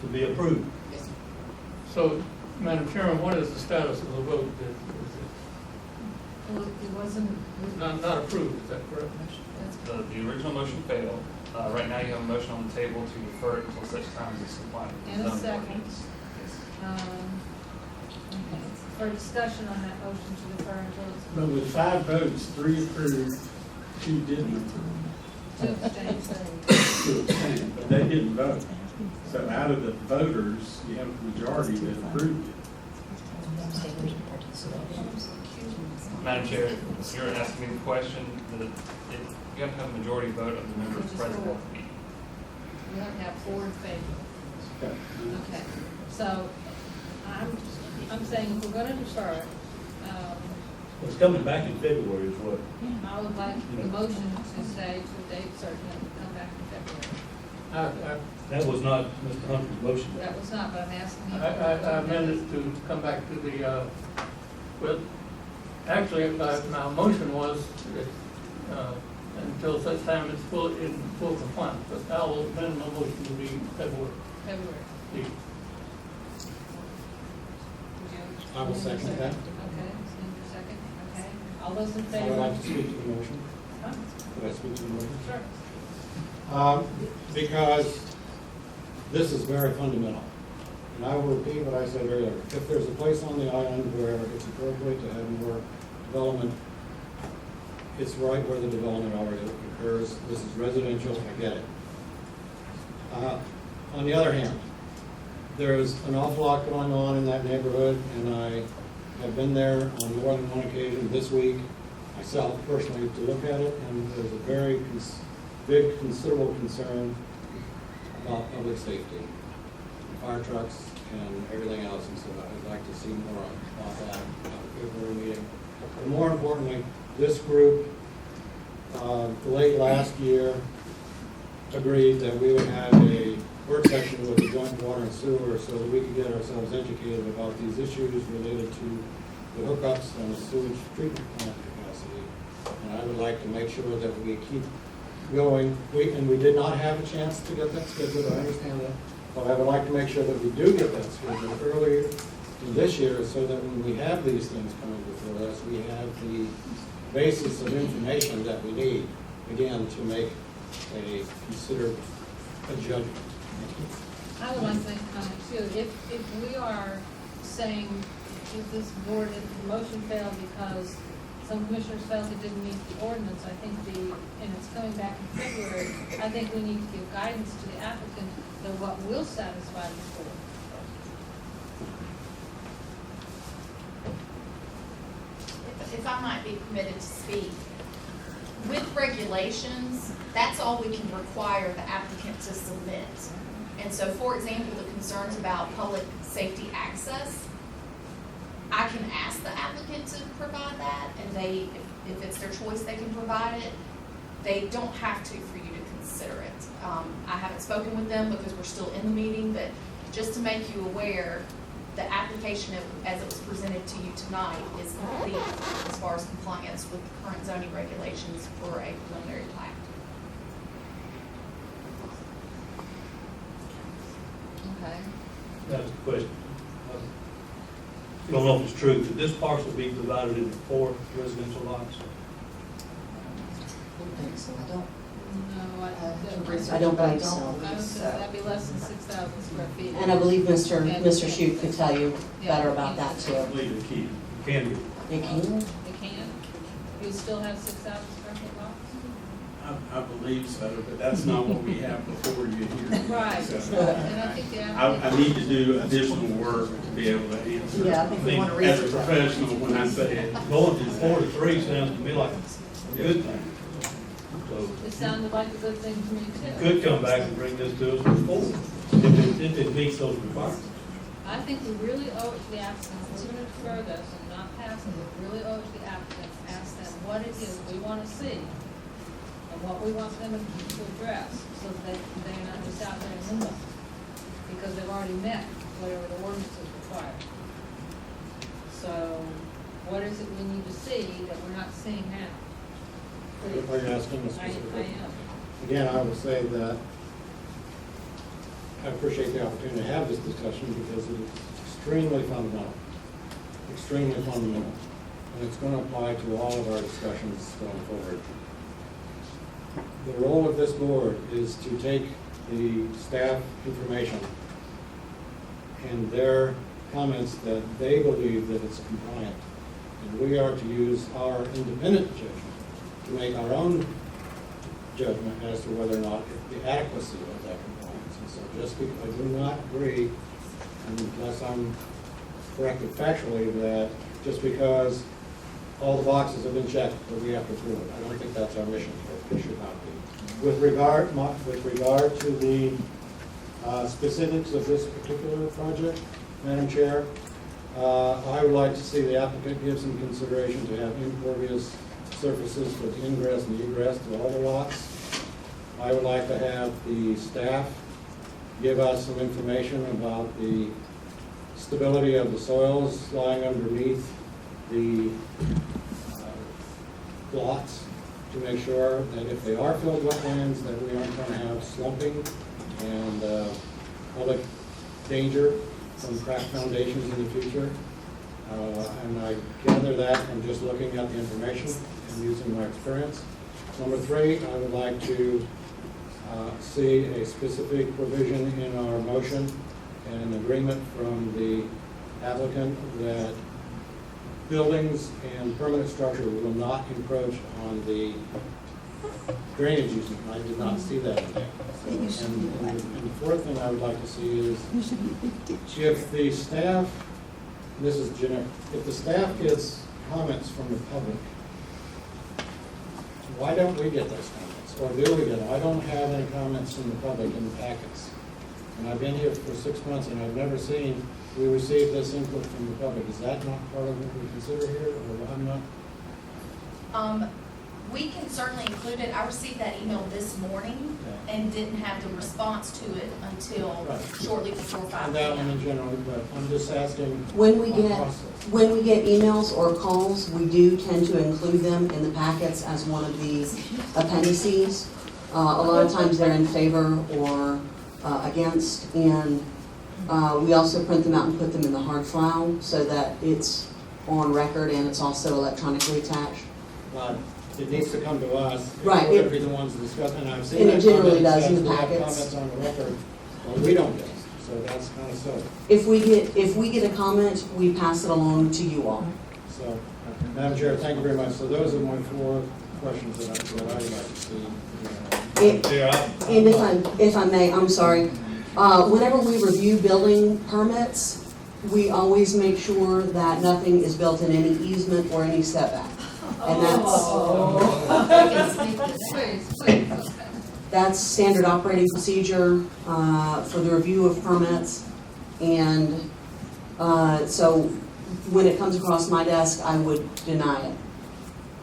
to be approved? Yes, sir. So, Madam Chairman, what is the status of the vote? Well, it wasn't, Not approved, is that correct? that's The original motion failed. Right now you have a motion on the table to defer it until such time as it's compliant with And the a zoning second. ordinance. Yes. okay. For discussion on that motion to defer until it's. But with 5 votes, 3 approved, 2 didn't approve. To abstain. to abstain, but they didn't vote. So out of the voters, you have a majority that approved it. Madam Chair, you're asking me the question, that you have to have a majority vote of the members present at the meeting. You have to have 4 in favor. Okay. Okay, so I'm saying if we're gonna defer it, It's coming back in February is what. I would like the motion to say to a date certain and come back in February. That was not Mr. Humphrey's motion. That was not, but I'm asking you. I amended to come back to the, well, actually, my motion was until such time it's in full compliance, but I will amend my motion to be February. February. I will second that. Okay, Sandra second, okay. All those in I would favor? like to speak to the motion. Huh? Could I speak to the motion? Sure. Because this is very fundamental. And I will repeat what I said earlier. If there's a place on the island where it's appropriate to have more development, it's right where the development already occurs. This is residential, I get it. On the other hand, there is an awful lot going on in that neighborhood, and I have been there on more than one occasion this week, myself personally, to look at it, and there's a very big, considerable concern about public safety, fire trucks and everything else, and so I'd like to see more about that at the February meeting. But more importantly, this group, late last year, agreed that we would have a work session with the joint water and sewer so that we could get ourselves educated about these issues related to the hookups and the sewage treatment plant capacity. And I would like to make sure that we keep going. And we did not have a chance to get that scheduled, I understand that. But I would like to make sure that we do get that scheduled earlier in this year so that when we have these things coming before us, we have the basis of information that we need, again, to make a considered judgment. I would like to make a comment too. If we are saying, if this board, if the motion failed because some commissioners felt it didn't meet the ordinance, I think and it's coming back in February, I think we need to give guidance to the applicant that what will satisfy the board. If I might be permitted to speak, with regulations, that's all we can require the applicant to submit. And so, for example, the concerns about public safety access, I can ask the applicant to provide that, and if it's their choice, they can provide it. They don't have to for you to consider it. I haven't spoken with them because we're still in the meeting, but just to make you aware, the application as it was presented to you tonight is complete as far as compliance with the current zoning regulations for a preliminary plat. Okay. That's the question. I don't know if it's true. Could this parcel be divided into 4 residential lots? No, I don't believe I so. would say that'd be less than 6,000 square feet. And I believe Mr. Shute could tell you better about that I too. believe it can. Can be. You can? They can? You still have 6,000 square foot lots? I believe so, but that's not what we have before you here. Right. So, And I think the I need to do additional work to be able to answer. Yeah, I think we want to As a research that. professional, when I say it, Going from 4 to 3 sounds to me like a good thing. So It sounded like a good thing to me you too. could come back and bring this to us for 4, if it meets those requirements. I think we really owe it to the applicant, if we're gonna defer this and not pass it, we really owe it to the applicant to ask them what it is we wanna see and what we want them to address, so that they're not just out there in limbo, because they've already met whatever the ordinances require. So, what is it we need to see that we're not seeing now? Please. Are you asking a I specific? am. Again, I would say that I appreciate the opportunity to have this discussion because it is extremely fundamental. Extremely fundamental. And it's going to apply to all of our discussions going forward. The role of this board is to take the staff information and their comments that they believe that it's compliant. And we are to use our independent judgment to make our own judgment as to whether or not the adequacy of that compliance. And so just because, I do not agree, unless I'm corrected factually, that just because all the boxes have been checked, that we have to prove it. I don't think that's our mission here. It should not be. With regard to the specifics of this particular project, Madam Chair, I would like to see the applicant give some consideration to have impervious surfaces for the ingress and egress to all the lots. I would like to have the staff give us some information about the stability of the soils lying underneath the lots, to make sure that if they are filled wetlands, that we aren't going to have slumping and public danger from cracked foundations in the future. And I gather that from just looking at the information and using my experience. Number 3, I would like to see a specific provision in our motion and an agreement from the applicant that buildings and permanent structure will not encroach on the drainage easement. I did not see that in there. So, and the 4th thing I would like to see is if the staff, this is generic, if the staff gets comments from the public, why don't we get those comments? Or do we get them? I don't have any comments from the public in the packets. And I've been here for 6 months and I've never seen we received this input from the public. Is that not part of what we consider here, or I'm not? We can certainly include it. I received that email this morning and didn't have the response to it until shortly before 5 And that one p.m. in general, but I'm just asking. When we process. get emails or calls, we do tend to include them in the packets as one of the appendices. A lot of times they're in favor or against, and we also print them out and put them in the hard file so that it's on record and it's also electronically attached. But it needs to come to us. Right. We're going to be the ones to discuss, and I've seen And that it generally comment does says in the we have packets. comments on the record, but we don't get them. So that's kind of silly. If we get a comment, we pass it along to you all. So, Madam Chair, thank you very much. So those are my 4 questions that I would like to see. And if I may, I'm sorry, whenever we review building permits, we always make sure that nothing is built in any easement or any setback. And that's standard operating procedure for the review of permits. And so when it comes across my desk, I would deny it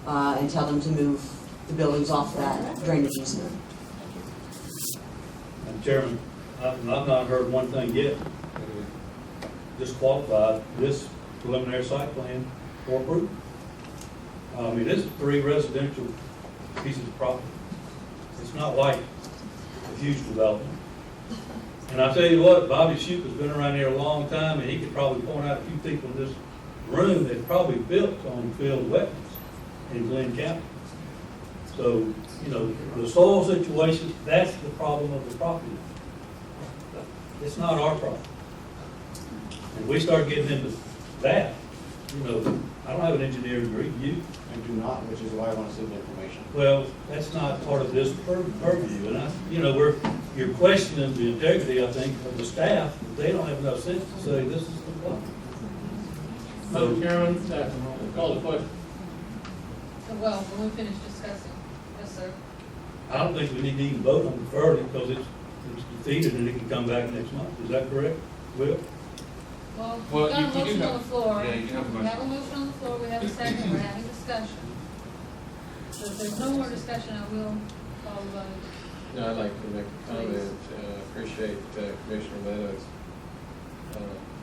and tell them to move the buildings off that drainage easement. Madam Chairman, I've not heard one thing yet. Disqualified this preliminary site plan for approval. I mean, this is 3 residential pieces of property. It's not like a huge development. And I tell you what, Bobby Shoup has been around here a long time, and he could probably point out a few people in this room that probably built on field wetlands in Glynn County. So, you know, the soil situation, that's the problem of the property. It's not our problem. And we start getting into that, you know, I don't have an engineering degree, you? I do not, which is why I want to see the information. Well, that's not part of this purview, and you know, you're questioning the integrity, I think, of the staff. They don't have enough sense to say this is the problem. Madam Chairman, call the question. Well, when we finish discussing, yes, sir. I don't think we need to even vote on deferring it because it's defeated and it can come back next month. Is that correct, Will? Well, Well, we've got a you do motion on have- the floor. yeah, you can have a We have a motion. motion on the floor, we have a second, we're having discussion. So if there's no more discussion, I will call the vote. No, I'd like to make a comment. Appreciate Commissioner Meadows'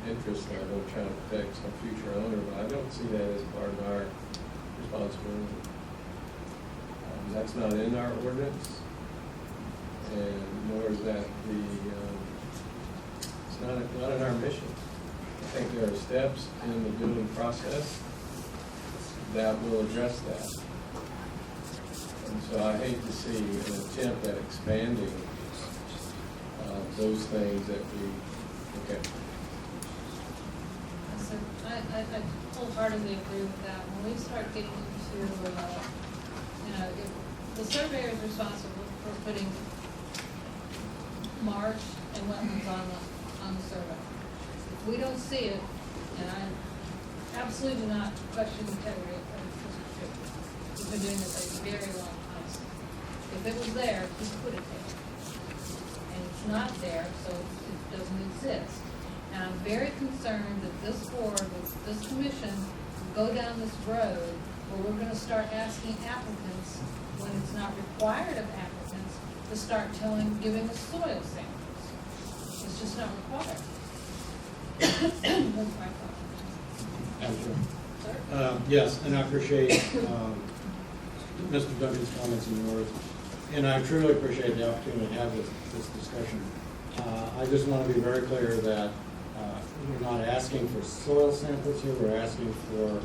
interest, and I don't try to protect some future owner, but I don't see that as part of our responsibility. That's not in our ordinance, and nor is that it's not in our mission. I think there are steps in the building process that will address that. And so I hate to see an attempt at expanding those things that we, okay. So I wholeheartedly agree with that. When we start getting into, you know, if the surveyor is responsible for putting marsh and wetlands on the survey. If we don't see it, and I absolutely do not question the integrity of Mr. Tripp. He's been doing this a very long time. If it was there, he put it there. And it's not there, so it doesn't exist. And I'm very concerned that this board, with this commission, will go down this road where we're gonna start asking applicants, when it's not required of applicants, to start giving us soil samples. It's just not required. That's my question. Sir? Yes, and I appreciate Mr. Duncan's comments and yours, and I truly appreciate the opportunity to have this discussion. I just want to be very clear that we're not asking for soil samples here, we're asking for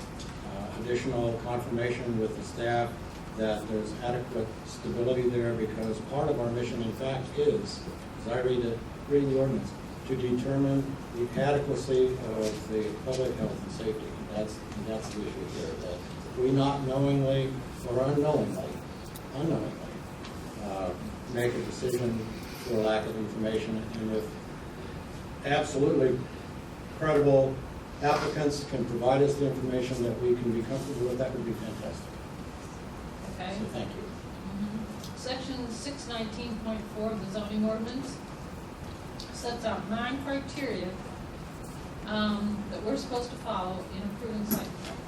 additional confirmation with the staff that there's adequate stability there, because part of our mission, in fact, is, as I read the ordinance, to determine the adequacy of the public health and safety. And that's the issue here, that if we not knowingly or unknowingly make a decision for lack of information, and if absolutely credible applicants can provide us the information that we can be comfortable with, that would be fantastic. Okay. So thank you. Section 619.4 of the zoning ordinance sets out 9 criteria that we're supposed to follow in approving site plans.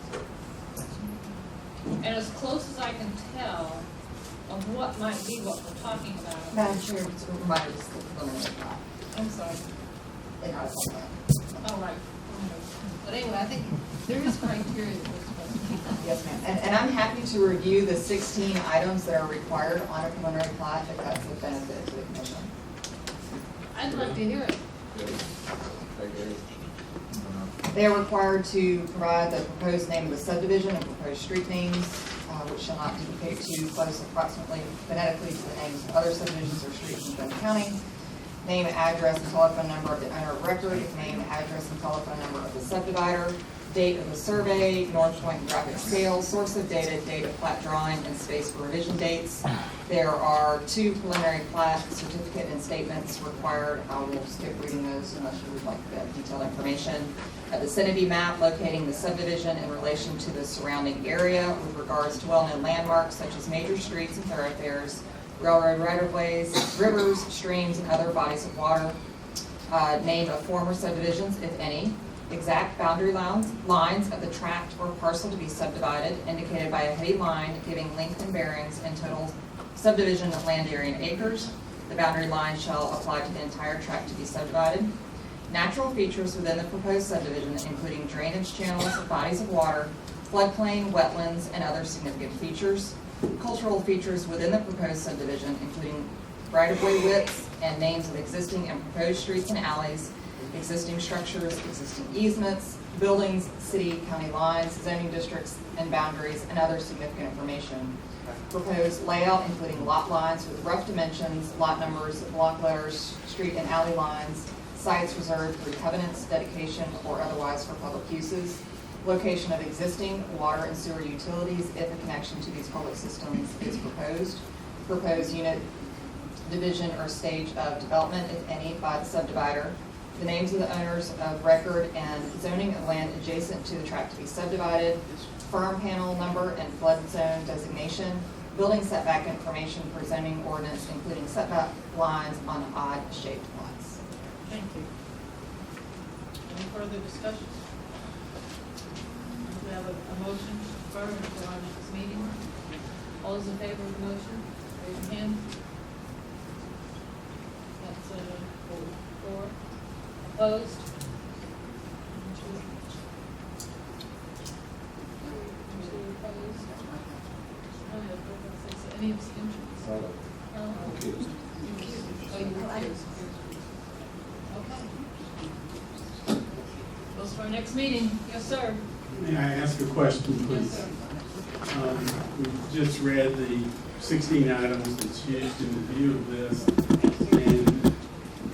And as close as I can tell of what might be what we're talking about. Madam Chair, it's reminded us of the preliminary plat. I'm sorry. It has on that. All right. But anyway, I think there is criteria that we're supposed to keep. Yes, ma'am. And I'm happy to review the 16 items that are required on a preliminary plat if that's a benefit to the commission. I'd like to hear it. They are required to provide the proposed name of the subdivision and proposed street names, which shall not duplicate too close approximately phonetically to the names of other subdivisions or streets in Glynn County. Name, address, and telephone number of the owner of record, name, address, and telephone number of the subdivider, date of the survey, North Point graphic scale, source of data, date of plat drawing, and space for revision dates. There are 2 preliminary plat certificate and statements required. I will skip reading those unless you would like that detailed information. A vicinity map locating the subdivision in relation to the surrounding area with regards to well-known landmarks such as major streets and thoroughfares, railroad right-of-ways, rivers, streams, and other bodies of water. Name of former subdivisions, if any. Exact boundary lines of the tract or parcel to be subdivided, indicated by a heavy line giving length and bearings and total subdivision land area in acres. The boundary line shall apply to the entire tract to be subdivided. Natural features within the proposed subdivision, including drainage channels, bodies of water, floodplain, wetlands, and other significant features. Cultural features within the proposed subdivision, including right-of-way widths and names of existing and proposed streets and alleys, existing structures, existing easements, buildings, city, county lines, zoning districts, and boundaries, and other significant information. Proposed layout, including lot lines with rough dimensions, lot numbers, block letters, street and alley lines, sites reserved for covenants, dedication, or otherwise for public uses. Location of existing water and sewer utilities if a connection to these public systems is proposed. Proposed unit, division, or stage of development, if any, by the subdivider. The names of the owners of record and zoning of land adjacent to the tract to be subdivided. Firm panel number and flood zone designation. Building setback information for zoning ordinance, including setback lines on odd-shaped lots. Thank you. Any further discussion? We have a motion further to our next meeting. All those in favor of the motion, raise your hand. That's 4. Opposed? Two opposed. Any abstentions? Confused. Oh, you recused. Okay. Goes for our next meeting. Yes, sir. May I ask a question, please? Yes, sir. We've just read the 16 items that's used in the view of this,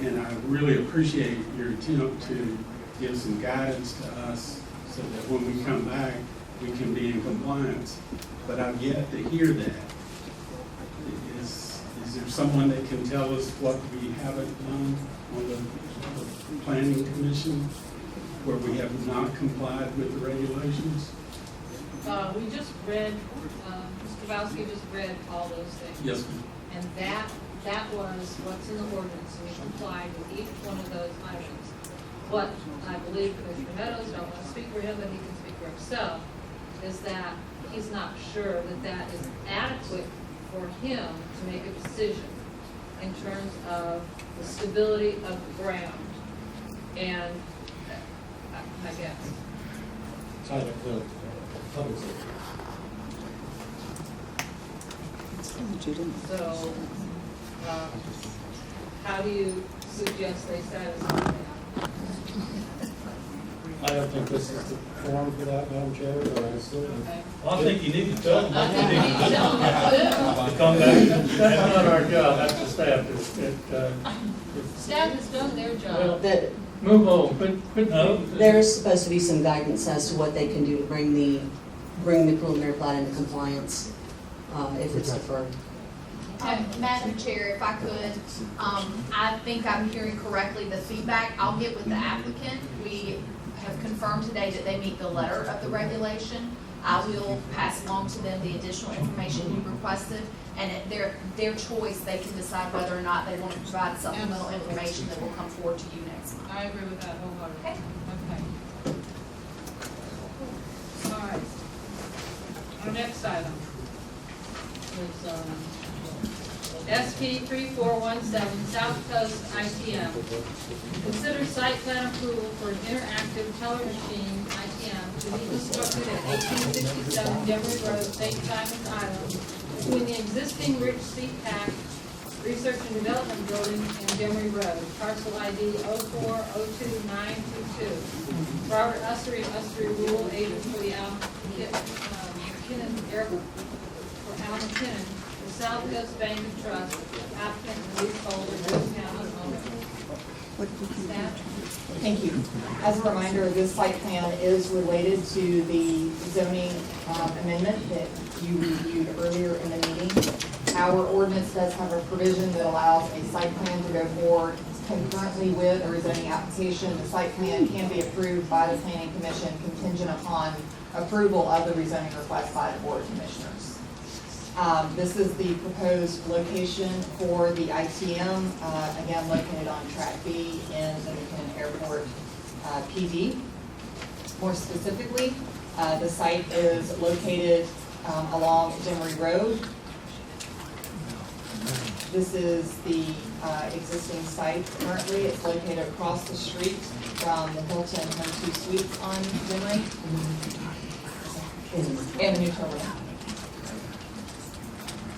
and I really appreciate your attempt to give some guidance to us so that when we come back, we can be in compliance. But I've yet to hear that. Is there there someone that can tell us what we haven't done on the planning commission where we have not complied with the regulations? We just read, Mr. Kowalski just read all those things. Yes, ma'am. And that was what's in the ordinance, and we complied with each one of those items. What I believe Commissioner Meadows, I don't want to speak for him, but he can speak for himself, is that he's not sure that that is adequate for him to make a decision in terms of the stability of the ground. And I guess. Kind of the public safety. So, how do you suggest they satisfy that? I don't think this is the forum for that, Madam Chair, but I certainly. Okay. Well, I think you need to tell them. I think you need to tell them. To come back. That's not our job, that's the staff. Staff has done their Well, job. That Move on, quit. No. there's supposed to be some guidance as to what they can do to bring the preliminary plat into compliance, if it's deferred. Madam Chair, if I could, I think I'm hearing correctly the feedback. I'll get with the applicant. We have confirmed today that they meet the letter of the regulation. I will pass along to them the additional information you requested, and at their choice, they can decide whether or not they want to provide supplemental information that will come forward to you next month. I agree with that wholeheartedly. Okay. Okay. All right. Our next item is, SP 3417, South Coast ITM. Consider site plan approval for an interactive teller machine, ITM, to be constructed at 1867 Demery Road, St. Simon's Island, between the existing Rich C. Pack Research and Development Building and Demery Road, parcel ID 0402922. Robert Ussery of Ussery Rural Agent for the Al McKinnon Airport, for Al McKinnon, the South Coast Bank and Trust, applicant and leaseholder, Boone County owner. Staff? Thank you. As a reminder, this site plan is related to the zoning amendment that you reviewed earlier in the meeting. Our ordinance does have a provision that allows a site plan to go forward concurrently with a rezoning application. The site plan can be approved by the Planning Commission contingent upon approval of the rezoning request by the Board of Commissioners. This is the proposed location for the ITM, again located on Track B in the McKinnon Airport PD. More specifically, the site is located along Demery Road. This is the existing site currently. It's located across the street from the Hilton Home 2 Suites on Demery and the new terminal.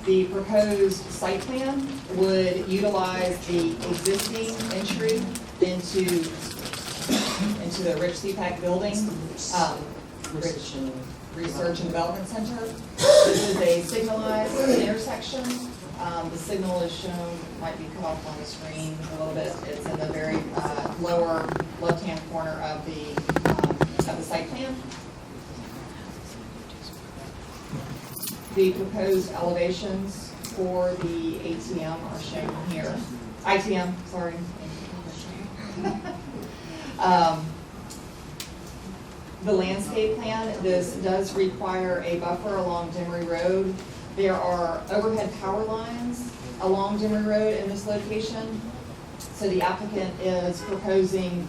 The proposed site plan would utilize the existing entry into the Rich CPAC building, Research and Development Center. This is a signalized intersection. The signal is shown, might be cut off on the screen a little bit. It's in the very lower left-hand corner of the site plan. The proposed elevations for the ATM are shown here. ITM, sorry. The landscape plan, this does require a buffer along Demery Road. There are overhead power lines along Demery Road in this location. So the applicant is proposing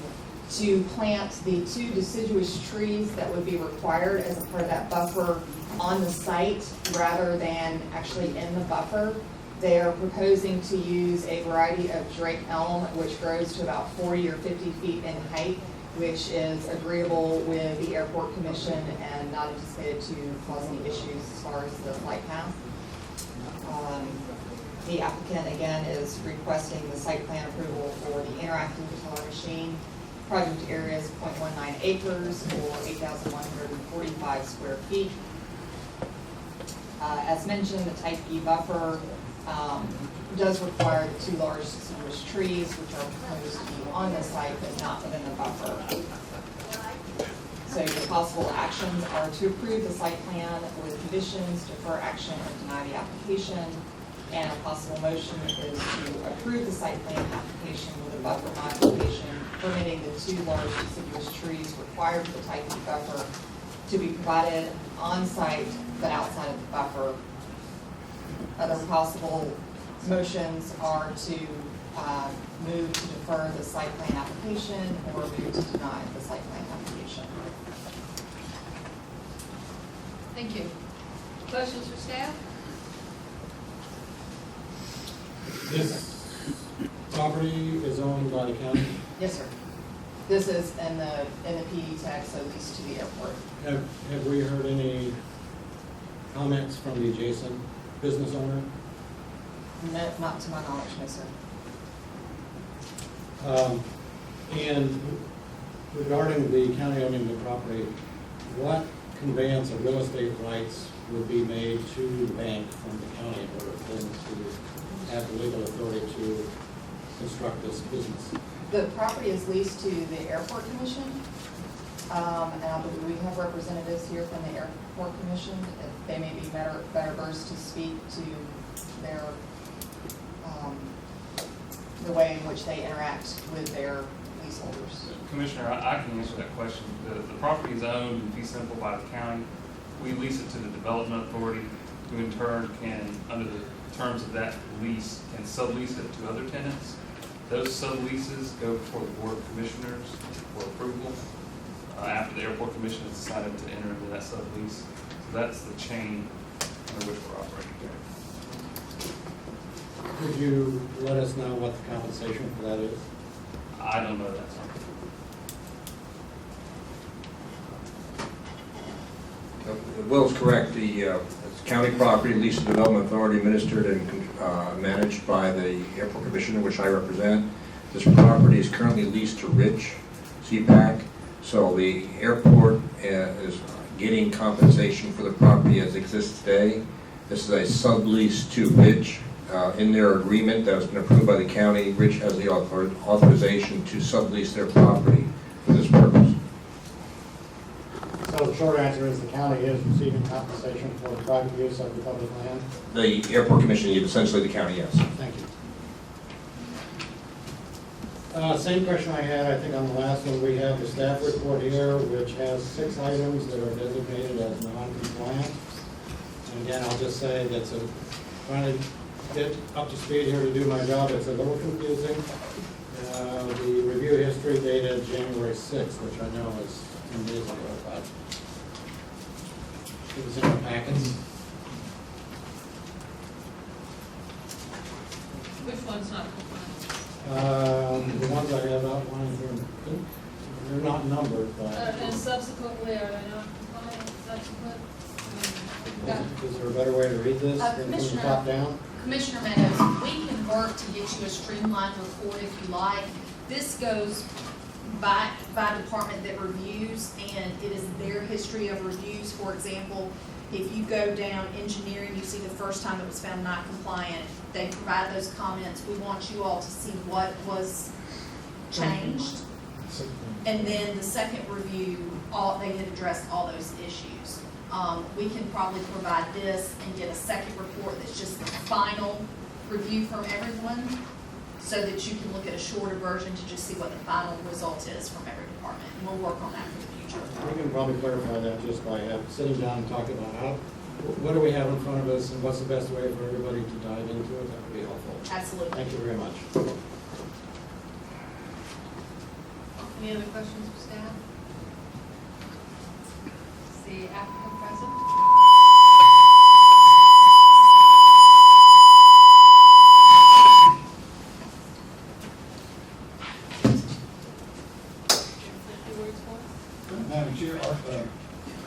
to plant the 2 deciduous trees that would be required as a part of that buffer on the site rather than actually in the buffer. They are proposing to use a variety of Drake elm, which grows to about 40 or 50 feet in height, which is agreeable with the Airport Commission and not anticipated to cause any issues as far as the flight path. The applicant, again, is requesting the site plan approval for the interactive teller machine. Project area is 0.19 acres or 8,145 square feet. As mentioned, the type E buffer does require the 2 large deciduous trees, which are proposed to be on the site but not within the buffer. So your possible actions are to approve the site plan with conditions, defer action, or deny the application. And a possible motion is to approve the site plan application with a buffer modification permitting the 2 large deciduous trees required for the type of buffer to be provided on-site but outside of the buffer. Other possible motions are to move to defer the site plan application or move to deny the site plan application. Thank you. Questions for staff? This property is owned by the county. Yes, sir. This is in the PD tax, so leased to the airport. Have we heard any comments from the adjacent business owner? No, not to my knowledge, no, sir. And regarding the county owning the property, what conveyance of real estate rights would be made to the bank from the county in order for them to have the legal authority to construct this business? The property is leased to the airport commission, and I believe we have representatives here from the airport commission. They may be better versed to speak to their, the way in which they interact with their leaseholders. Commissioner, I can answer that question. The property is owned in fee simple by the county. We lease it to the development authority, who in turn can, under the terms of that lease, can sublease it to other tenants. Those subleases go before the Board of Commissioners for approval after the Airport Commission has decided to enter into that sublease. So that's the chain under which we're operating here. Could you let us know what the compensation for that is? I don't know that, sir. Will's correct. The county property leased to the Development Authority, administered and managed by the Airport Commissioner, which I represent. This property is currently leased to Rich CPAC, so the airport is getting compensation for the property as it exists today. This is a sublease to Rich. In their agreement that has been approved by the county, Rich has the authorization to sublease their property for this purpose. So the short answer is the county is receiving compensation for the private use of the public land? The Airport Commission, essentially the county, yes. Thank you. Same question I had, I think on the last one. We have the staff report here, which has 6 items that are designated as non-compliant. And again, I'll just say that's trying to get up to speed here to do my job. It's a little confusing. The review history dated January 6th, which I know is 10 days ago, but it was in the packets. Which one's not compliant? The ones I have outlined here, they're not numbered, but And subsequently, are they not compliant, subsequent? is there a better way to read this than from the Commissioner. top down? Commissioner Meadows, we can work to get you a streamlined report if you like. This goes by department that reviews, and it is their history of reviews. For example, if you go down engineering, you see the first time it was found not compliant, they provide those comments. We want you all to see what was changed. And then the second review, they had addressed all those issues. We can probably provide this and get a second report that's just the final review from everyone, so that you can look at a shorter version to just see what the final result is from every department. And we'll work on that for the future. We can probably clarify that just by sitting down and talking about what do we have in front of us and what's the best way for everybody to dive into it. That would be helpful. Absolutely. Thank you very much. Any other questions for staff? Is the applicant present? Madam Chair,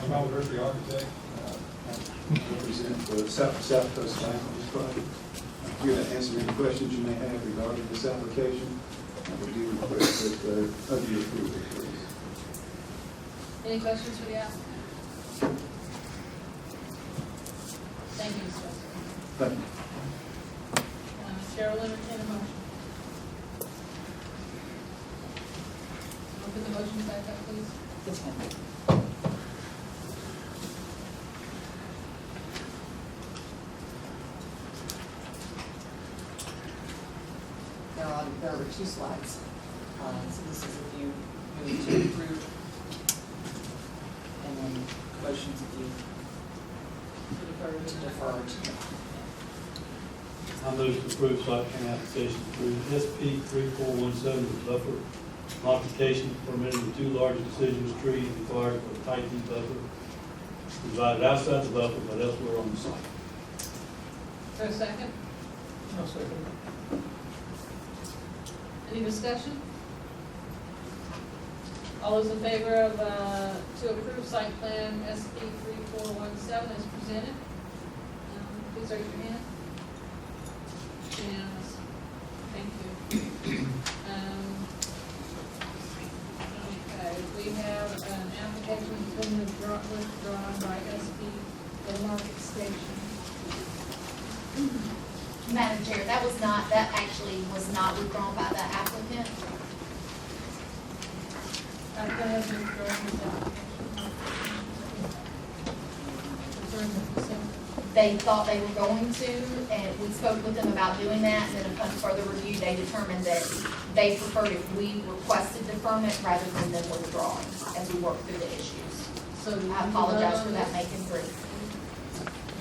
I'm Robert Murphy, architect. I represent the South Coast Bank on this project. I'm here to answer any questions you may have regarding this application. I would do request that of your approval, please. Any questions for the applicant? Thank you, Mr. President. Thank you. Chair will entertain a motion. I'll put the motion back up, please. This one. two slides. So this is if you move to approve, and then motions if you to defer to. I move to approve site plan application through SP 3417 with buffer modification permitting the two largest deciduous trees required for the type E buffer provided outside the buffer but elsewhere on the site. Is there a second? I'll second. Any discussion? All those in favor of, to approve site plan SP 3417 as presented? Please raise your hand. Unanimous. Thank you. Okay, we have an application that's been withdrawn by SP, the Market Station. Madam Chair, that actually was not withdrawn by the applicant. Applicant has withdrawn his application. Concerns of consent. They thought they were going to, and we spoke with them about doing that, and then upon further review, they determined that they preferred if we requested deferment rather than them withdrawing as we work through the issues. So do we I need to apologize vote for on that this? making brief.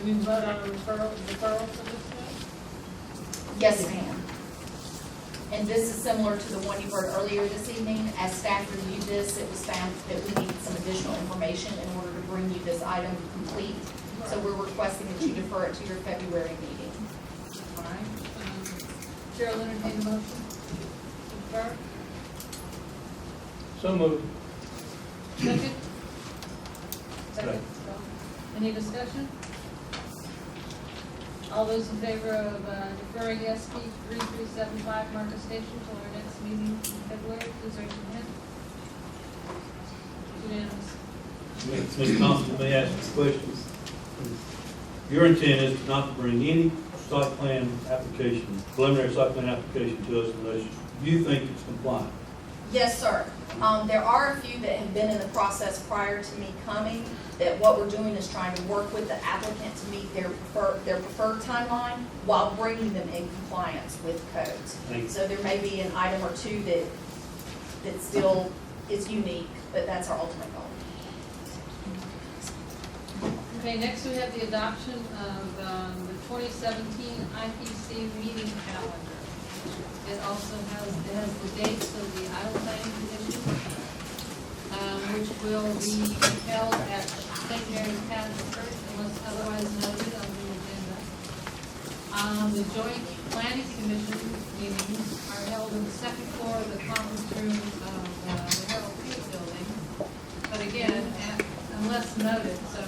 We need to vote on a deferral for this one? Yes, ma'am. And this is similar to the one you heard earlier this evening. As staff reviewed this, it was found that we needed some additional information in order to bring you this item complete. So we're requesting that you defer it to your February meeting. All right. Chair will entertain a motion to defer. So moved. Second? Second. Any discussion? All those in favor of deferring SP 3375 Market Station till our next meeting in February, please raise your hand. Unanimous. Ms. Thompson, may I ask you a question? Your intent is not to bring any site plan application, preliminary site plan application to us unless you think it's compliant. Yes, sir. There are a few that have been in the process prior to me coming, that what we're doing is trying to work with the applicant to meet their preferred timeline while bringing them in compliance with codes. Thank you. So there may be an item or two that still is unique, but that's our ultimate goal. Okay, next we have the adoption of the 2017 IPC meeting calendar. It also has the dates of the Idle Planning Commission, which will be held at St. Mary's Catholic Church unless otherwise noted on the agenda. The Joint Planning Commission meetings are held in the second floor of the conference room of the Harold Field Building. But again, unless noted, so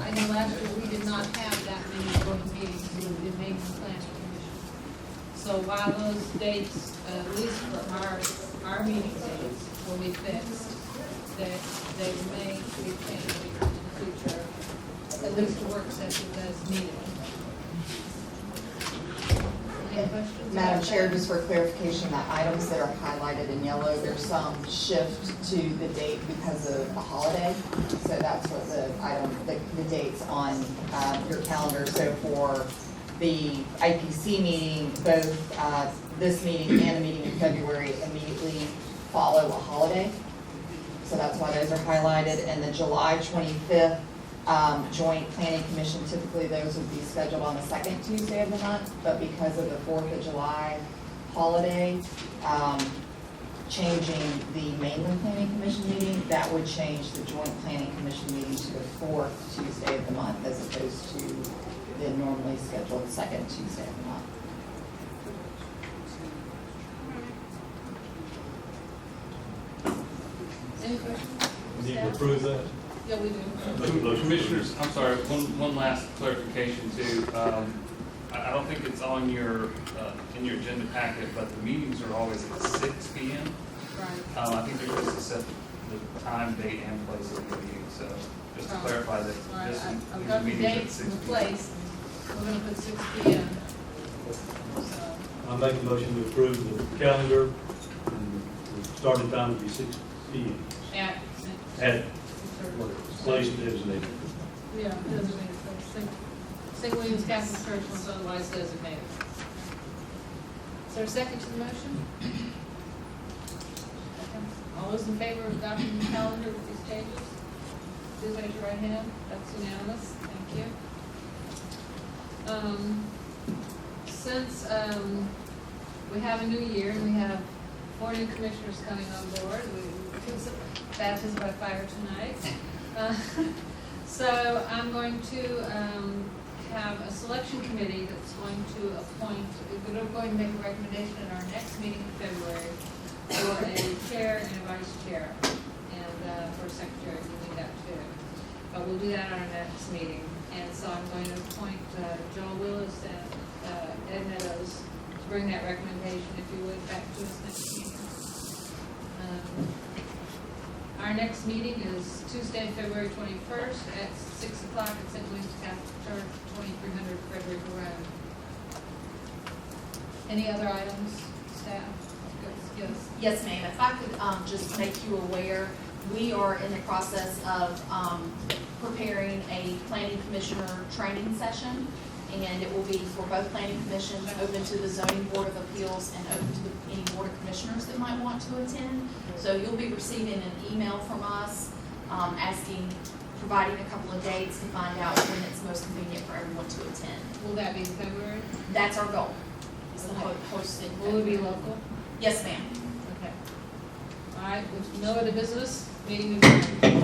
I know last year we did not have that many joint meetings with the main planning commission. So while those dates, at least for our meeting dates, will be fixed, that they may be changed in the future, at least the work sessions as needed. Any questions? Madam Chair, just for clarification, the items that are highlighted in yellow, there's some shift to the date because of a holiday. So that's what the dates on your calendar. So for the IPC meeting, both this meeting and the meeting in February immediately follow a holiday. So that's why those are highlighted. And the July 25th Joint Planning Commission, typically those would be scheduled on the second Tuesday of the month, but because of the 4th of July holiday, changing the mainland Planning Commission meeting, that would change the Joint Planning Commission meeting to the 4th Tuesday of the month as opposed to the normally scheduled second Tuesday of the month. Any questions? You need to approve that? Yeah, we do. Commissioners, I'm sorry, one last clarification too. I don't think it's on your, in your agenda packet, but the meetings are always at 6 p.m. Right. I think they're supposed to set the time, date, and place of the meeting, so just to Oh. clarify that All right, this I've these got the meetings are at dates 6 and the p.m. place. We're gonna put 6 p.m. So, I make a motion to approve the calendar, and the starting time will be 6 p.m. At place designated. Yeah, designated place. St. William's Catholic Church was otherwise designated. Is there a second to the motion? All those in favor of adopting the calendar with these changes? Please raise your right hand. That's unanimous. Thank you. Since we have a new year and we have 4 new commissioners coming on board, we took some baptism by fire tonight. So I'm going to have a selection committee that's going to appoint, we're going to make a recommendation at our next meeting in February for a chair and a vice chair, and for a secretary, we need that too. But we'll do that at our next meeting. And so I'm going to appoint Joel Willis and Ed Meadows to bring that recommendation, if you would, back to us next meeting. Our next meeting is Tuesday, February 21st at 6 o'clock at St. Louis Catholic Church, 2300 Frederick Road. Any other items, staff? Yes. Yes, ma'am. If I could just make you aware, we are in the process of preparing a planning commissioner training session, and it will be for both planning commissions, open to the zoning board of appeals, and open to any board of commissioners that might want to attend. So you'll be receiving an email from us providing a couple of dates to find out when it's most convenient for everyone to attend. Will that be in February? That's our goal. Is to Okay. host it. Will it be local? Yes, ma'am. Okay. All right, with no other business, meeting adjourned.